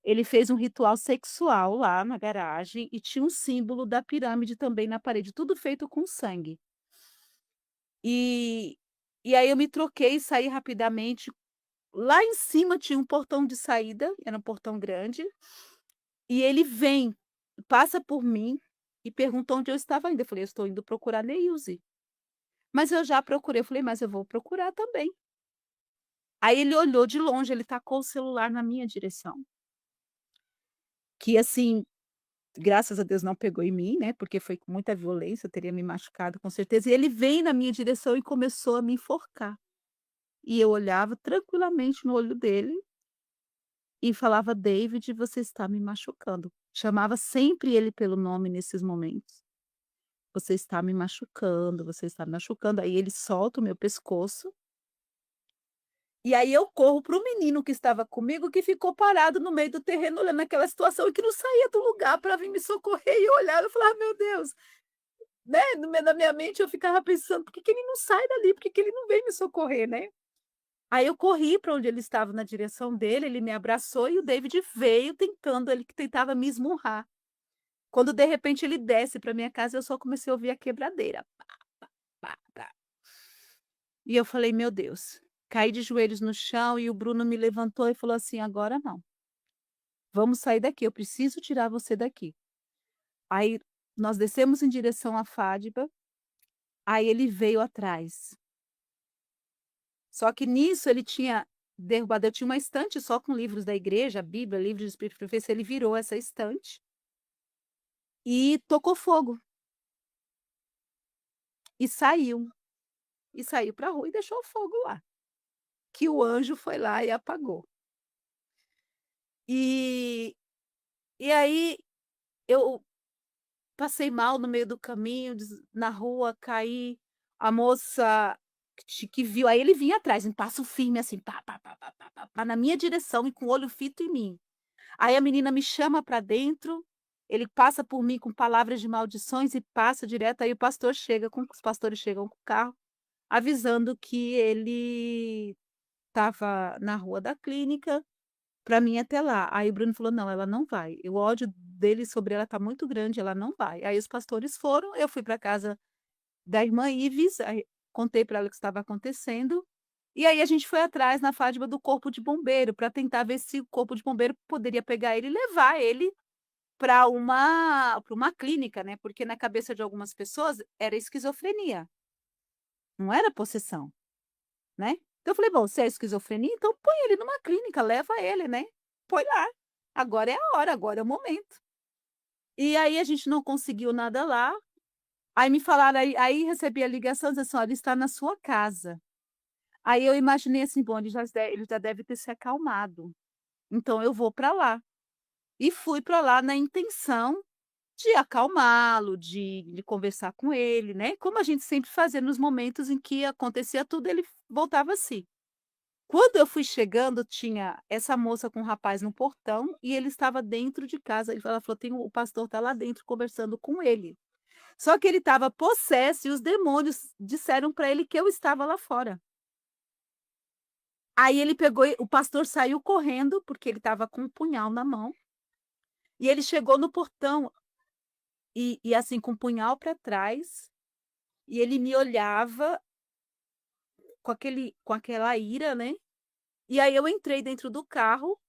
ele fez um ritual sexual lá na garagem e tinha um símbolo da pirâmide também na parede, tudo feito com sangue. E e aí eu me troquei e saí rapidamente. Lá em cima tinha um portão de saída, era um portão grande, e ele vem, passa por mim e perguntou onde eu estava indo. Eu falei: "Eu estou indo procurar Neilze". "Mas eu já procurei". Eu falei: "Mas eu vou procurar também". Aí ele olhou de longe, ele tacou o celular na minha direção, que assim, graças a Deus não pegou em mim, né, porque foi com muita violência, eu teria me machucado com certeza, e ele vem na minha direção e começou a me enforcar. E eu olhava tranquilamente no olho dele e falava: "David, você está me machucando". Chamava sempre ele pelo nome nesses momentos. "Você está me machucando, você está me machucando". Aí ele solta o meu pescoço, e aí eu corro para o menino que estava comigo, que ficou parado no meio do terreno olhando aquela situação e que não saía do lugar para vir me socorrer, e eu olhava, eu falava: "Meu Deus", né, no meio da minha mente eu ficava pensando: "Por que que ele não sai dali? Por que que ele não vem me socorrer, né?". Aí eu corri para onde ele estava, na direção dele, ele me abraçou e o David veio tentando, ele que tentava me esmurrar. Quando de repente ele desce para minha casa, eu só comecei a ouvir a quebradeira, pá, pá, pá. E eu falei: "Meu Deus", caí de joelhos no chão e o Bruno me levantou e falou assim: "Agora não, vamos sair daqui, eu preciso tirar você daqui". Aí nós descemos em direção à Fádiba, aí ele veio atrás. Só que nisso ele tinha derrubado, eu tinha uma estante só com livros da igreja, a Bíblia, livros de espírito de profecia, ele virou essa estante e tocou fogo, e saiu, pra rua e deixou o fogo lá, que o anjo foi lá e apagou. E aí eu passei mal no meio do caminho, na rua, caí, a moça que viu, aí ele vinha atrás, em passo firme assim, pá, pá, pá, pá, pá, pá, pá, na minha direção e com o olho fito em mim. Aí a menina me chama para dentro, ele passa por mim com palavras de maldições e passa direto, aí os pastores chegam com o carro, avisando que ele estava na rua da clínica, para mim ir até lá. Aí o Bruno falou: "Não, ela não vai, o ódio dele sobre ela tá muito grande, ela não vai". Aí os pastores foram, eu fui para casa da irmã Ives, aí contei para ela o que estava acontecendo, e aí a gente foi atrás na Fátima do corpo de bombeiro, para tentar ver se o corpo de bombeiro poderia pegar ele e levar ele para uma clínica, né, porque na cabeça de algumas pessoas era esquizofrenia, não era possessão, né. Então eu falei: "Bom, se é esquizofrenia, então põe ele numa clínica, leva ele, né, põe lá, agora é a hora, agora é o momento". E aí a gente não conseguiu nada lá, aí me falaram, aí recebi a ligação dizendo assim: "Olha, ele está na sua casa". Aí eu imaginei assim: "Bom, ele já deve ter se acalmado, então eu vou para lá". E fui para lá na intenção de acalmá-lo, de conversar com ele, né, como a gente sempre fazia nos momentos em que acontecia tudo, ele voltava a si. Quando eu fui chegando, tinha essa moça com o rapaz no portão e ele estava dentro de casa, ela falou: "Tem o pastor está lá dentro conversando com ele". Só que ele estava possesso e os demônios disseram para ele que eu estava lá fora. Aí ele pegou o pastor saiu correndo, porque ele estava com um punhal na mão, e ele chegou no portão assim, com o punhal para trás, e ele me olhava com aquela ira, né, e aí eu entrei dentro do carro,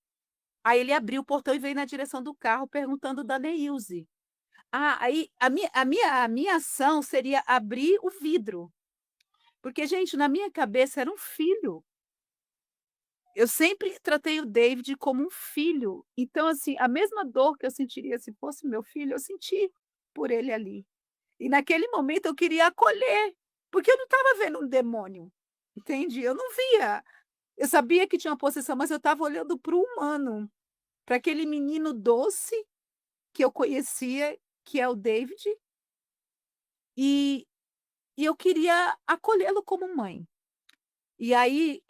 aí ele abriu o portão e veio na direção do carro perguntando da Neilze. Ah, aí a minha ação seria abrir o vidro, porque gente, na minha cabeça era um filho. Eu sempre tratei o David como um filho, então, assim, a mesma dor que eu sentiria se fosse meu filho, eu senti por ele ali. E naquele momento eu queria acolher, porque eu não estava vendo um demônio, entende? Eu não via, eu sabia que tinha uma possessão, mas eu estava olhando para o humano, para aquele menino doce que eu conhecia, que é o David, e eu queria acolhê-lo como mãe. E aí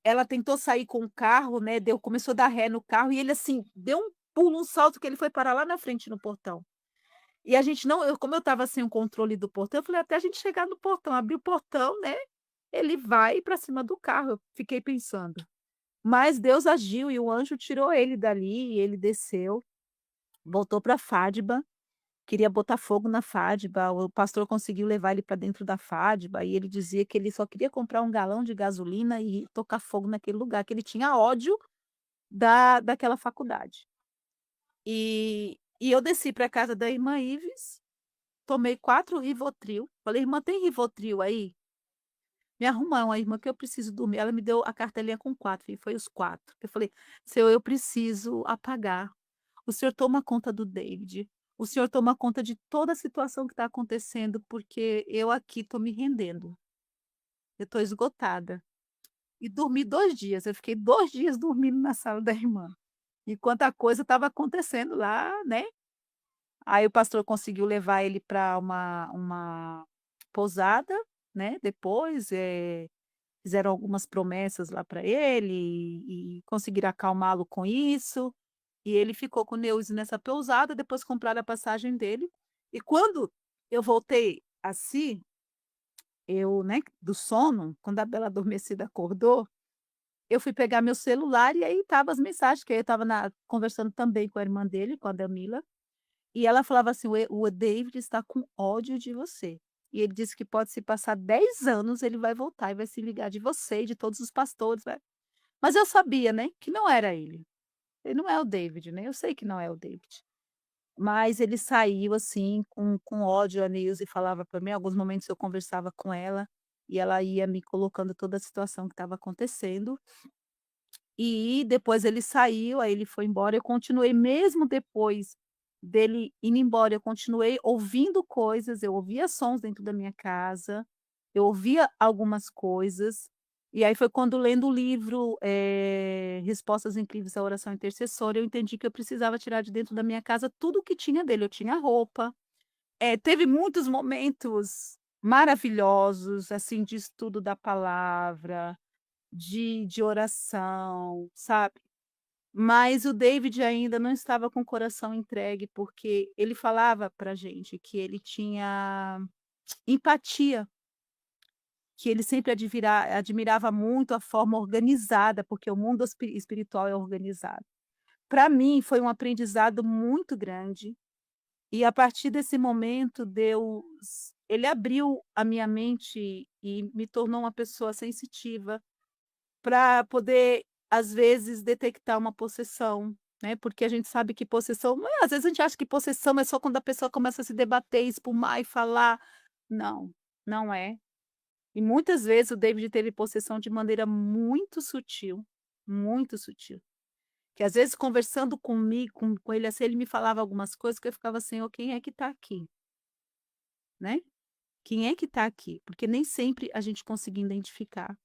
ela tentou sair com o carro, né, começou a dar ré no carro e ele, assim, deu um pulo, um salto que ele foi parar lá na frente no portão. E a gente não eu como eu estava sem o controle do portão, eu falei: "Até a gente chegar no portão, abrir o portão, né, ele vai para cima do carro", eu fiquei pensando. Mas Deus agiu e o anjo tirou ele dali e ele desceu, voltou para Fádiba, queria botar fogo na Fádiba, o pastor conseguiu levar ele para dentro da Fádiba e ele dizia que ele só queria comprar um galão de gasolina e tocar fogo naquele lugar, que ele tinha ódio daquela faculdade. E eu desci para casa da irmã Ives, tomei 4 Rivotril, falei: "Irmã, tem Rivotril aí? Me arruma uma, irmã, que eu preciso dormir". Ela me deu a cartelinha com 4 e foi os 4. Eu falei: "Senhor, eu preciso apagar. O senhor toma conta do David, o senhor toma conta de toda a situação que está acontecendo, porque eu aqui estou me rendendo, eu estou esgotada". E dormi 2 dias, eu fiquei 2 dias dormindo na sala da irmã, enquanto a coisa estava acontecendo lá, né. Aí o pastor conseguiu levar ele para uma pousada, né, depois, fizeram algumas promessas lá para ele e conseguiram acalmá-lo com isso, e ele ficou com Neuza nessa pousada, depois compraram a passagem dele, e quando eu voltei a si, eu, né, do sono, quando a bela adormecida acordou, eu fui pegar meu celular e aí estava as mensagens, que eu estava conversando também com a irmã dele, com a Damila, e ela falava assim: "O David está com ódio de você". E ele disse que pode se passar 10 anos, ele vai voltar e vai se ligar de você e de todos os pastores, vai. Mas eu sabia, né, que não era ele. Ele não é o David, né, eu sei que não é o David. Mas ele saiu, assim, com ódio. A Nilze falava para mim, alguns momentos eu conversava com ela, e ela ia me colocando toda a situação que estava acontecendo. E depois ele saiu, aí ele foi embora, eu continuei mesmo depois dele indo embora, eu continuei ouvindo coisas, eu ouvia sons dentro da minha casa, eu ouvia algumas coisas, e aí foi quando lendo o livro, Respostas Incríveis à Oração Intercessória, eu entendi que eu precisava tirar de dentro da minha casa tudo o que tinha dele, eu tinha roupa, teve muitos momentos maravilhosos, assim, de estudo da palavra, de oração, sabe. Mas o David ainda não estava com o coração entregue, porque ele falava pra gente que ele tinha empatia, que ele sempre admirava muito a forma organizada, porque o mundo espiritual é organizado. Para mim foi um aprendizado muito grande, e a partir desse momento Deus ele abriu a minha mente e me tornou uma pessoa sensitiva para poder, às vezes, detectar uma possessão, né, porque a gente sabe que possessão não é, às vezes a gente acha que possessão é só quando a pessoa começa a se debater, espumar e falar. Não, não é. E muitas vezes o David teve possessão de maneira muito sutil, que às vezes conversando comigo com ele, assim, ele me falava algumas coisas que eu ficava: assim, "Senhor, quem é que está aqui?", né. Quem é que está aqui? Porque nem sempre a gente conseguia identificar.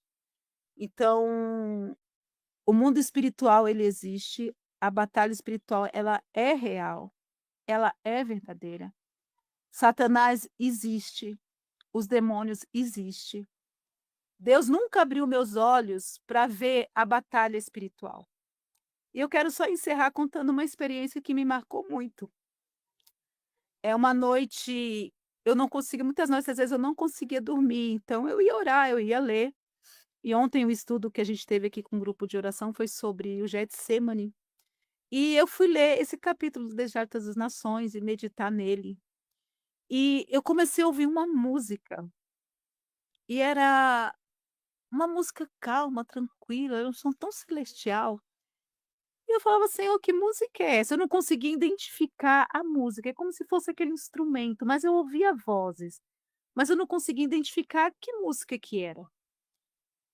Então o mundo espiritual ele existe, a batalha espiritual ela é real, ela é verdadeira. Satanás existe, os demônios existe. Deus nunca abriu meus olhos para ver a batalha espiritual. E eu quero só encerrar contando uma experiência que me marcou muito. É uma noite, eu não conseguia, muitas noites, às vezes eu não conseguia dormir, então eu ia orar, eu ia ler. E ontem o estudo que a gente teve aqui com um grupo de oração foi sobre o Getsemane. E eu fui ler esse capítulo do Deserto das Nações e meditar nele. E eu comecei a ouvir uma música, e era uma música calma, tranquila, era um som tão celestial. E eu falava: "Senhor, que música é essa?". Eu não conseguia identificar a música, é como se fosse aquele instrumento, mas eu ouvia vozes, mas eu não conseguia identificar que música que era.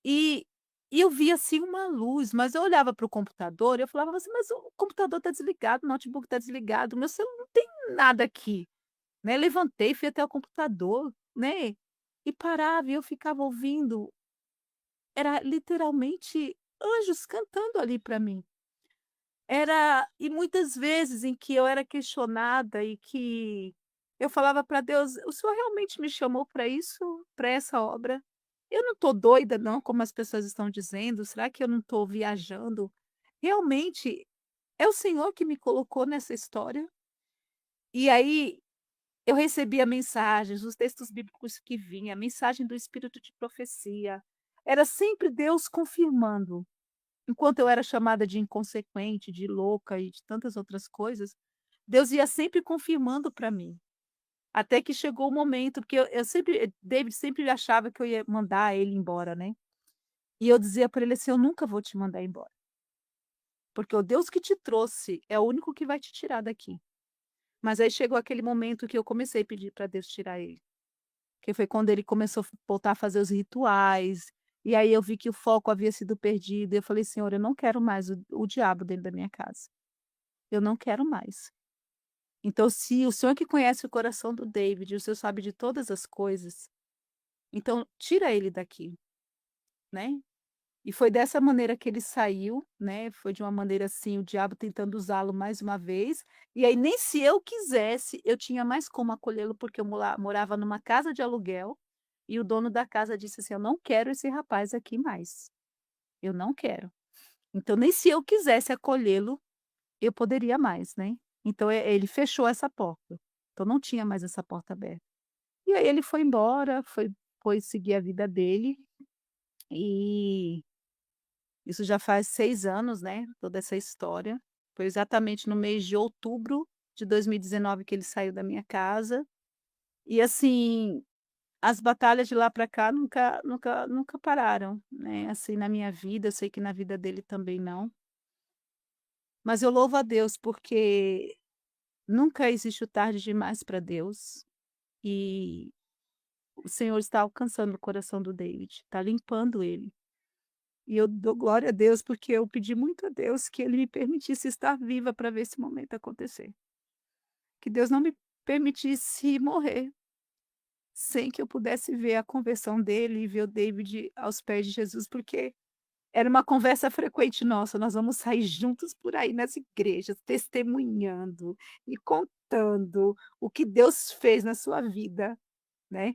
E e eu via, assim, uma luz, mas eu olhava para o computador e eu falava assim: "Mas o computador está desligado, o notebook está desligado, o meu celular não tem nada aqui", né. Levantei, fui até o computador, né, e parava e eu ficava ouvindo, era literalmente anjos cantando ali para mim. E muitas vezes em que eu era questionada e que eu falava para Deus: "O senhor realmente me chamou para isso, para essa obra? Eu não estou doida não, como as pessoas estão dizendo? Será que eu não estou viajando? Realmente é o Senhor que me colocou nessa história?". E aí eu recebia mensagens, os textos bíblicos que vinha, a mensagem do espírito de profecia, era sempre Deus confirmando. Enquanto eu era chamada de inconsequente, de louca e de tantas outras coisas, Deus ia sempre confirmando para mim. Até que chegou o momento, porque eu sempre David sempre achava que eu ia mandar ele embora, né. E eu dizia para ele assim: "Eu nunca vou te mandar embora, porque o Deus que te trouxe é o único que vai te tirar daqui". Mas aí chegou aquele momento que eu comecei a pedir para Deus tirar ele, que foi quando ele começou a voltar a fazer os rituais, e aí eu vi que o foco havia sido perdido, e eu falei: "Senhor, eu não quero mais o diabo dentro da minha casa. Eu não quero mais. Então, se o senhor que conhece o coração do David, o senhor sabe de todas as coisas, então tira ele daqui", né. E foi dessa maneira que ele saiu, né, foi de uma maneira, assim, o diabo tentando usá-lo mais uma vez, e aí nem se eu quisesse, eu tinha mais como acolhê-lo, porque eu morava numa casa de aluguel, e o dono da casa disse assim: "Eu não quero esse rapaz aqui mais, eu não quero". Então nem se eu quisesse acolhê-lo, eu poderia mais, né. Então, ele fechou essa porta, então não tinha mais essa porta aberta. E aí ele foi embora, foi seguir a vida dele, e isso já faz 6 anos, né, toda essa história. Foi exatamente no mês de outubro de 2019 que ele saiu da minha casa. E assim, as batalhas de lá para cá nunca pararam, né, assim, na minha vida, eu sei que na vida dele também não. Mas eu louvo a Deus, porque nunca existe o tarde demais para Deus, e o Senhor está alcançando o coração do David, está limpando ele. E eu dou glória a Deus, porque eu pedi muito a Deus que ele me permitisse estar viva para ver esse momento acontecer. Que Deus não me permitisse morrer sem que eu pudesse ver a conversão dele e ver o David aos pés de Jesus, porque era uma conversa frequente nossa, nós vamos sair juntos por aí nas igrejas, testemunhando e contando o que Deus fez na sua vida, né.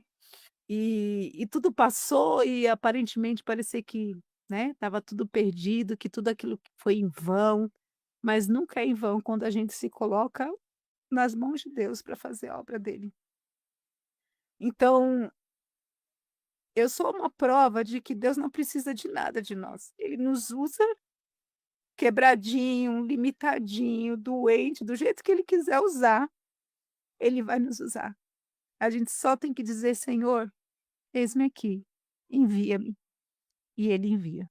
E tudo passou e aparentemente parecia que, né, estava tudo perdido, que tudo aquilo foi em vão, mas nunca é em vão quando a gente se coloca nas mãos de Deus para fazer a obra dele. Então, eu sou uma prova de que Deus não precisa de nada de nós. Ele nos usa quebradinho, limitadinho, doente, do jeito que ele quiser usar, ele vai nos usar. A gente só tem que dizer: "Senhor, eis-me aqui, envia-me", e ele envia.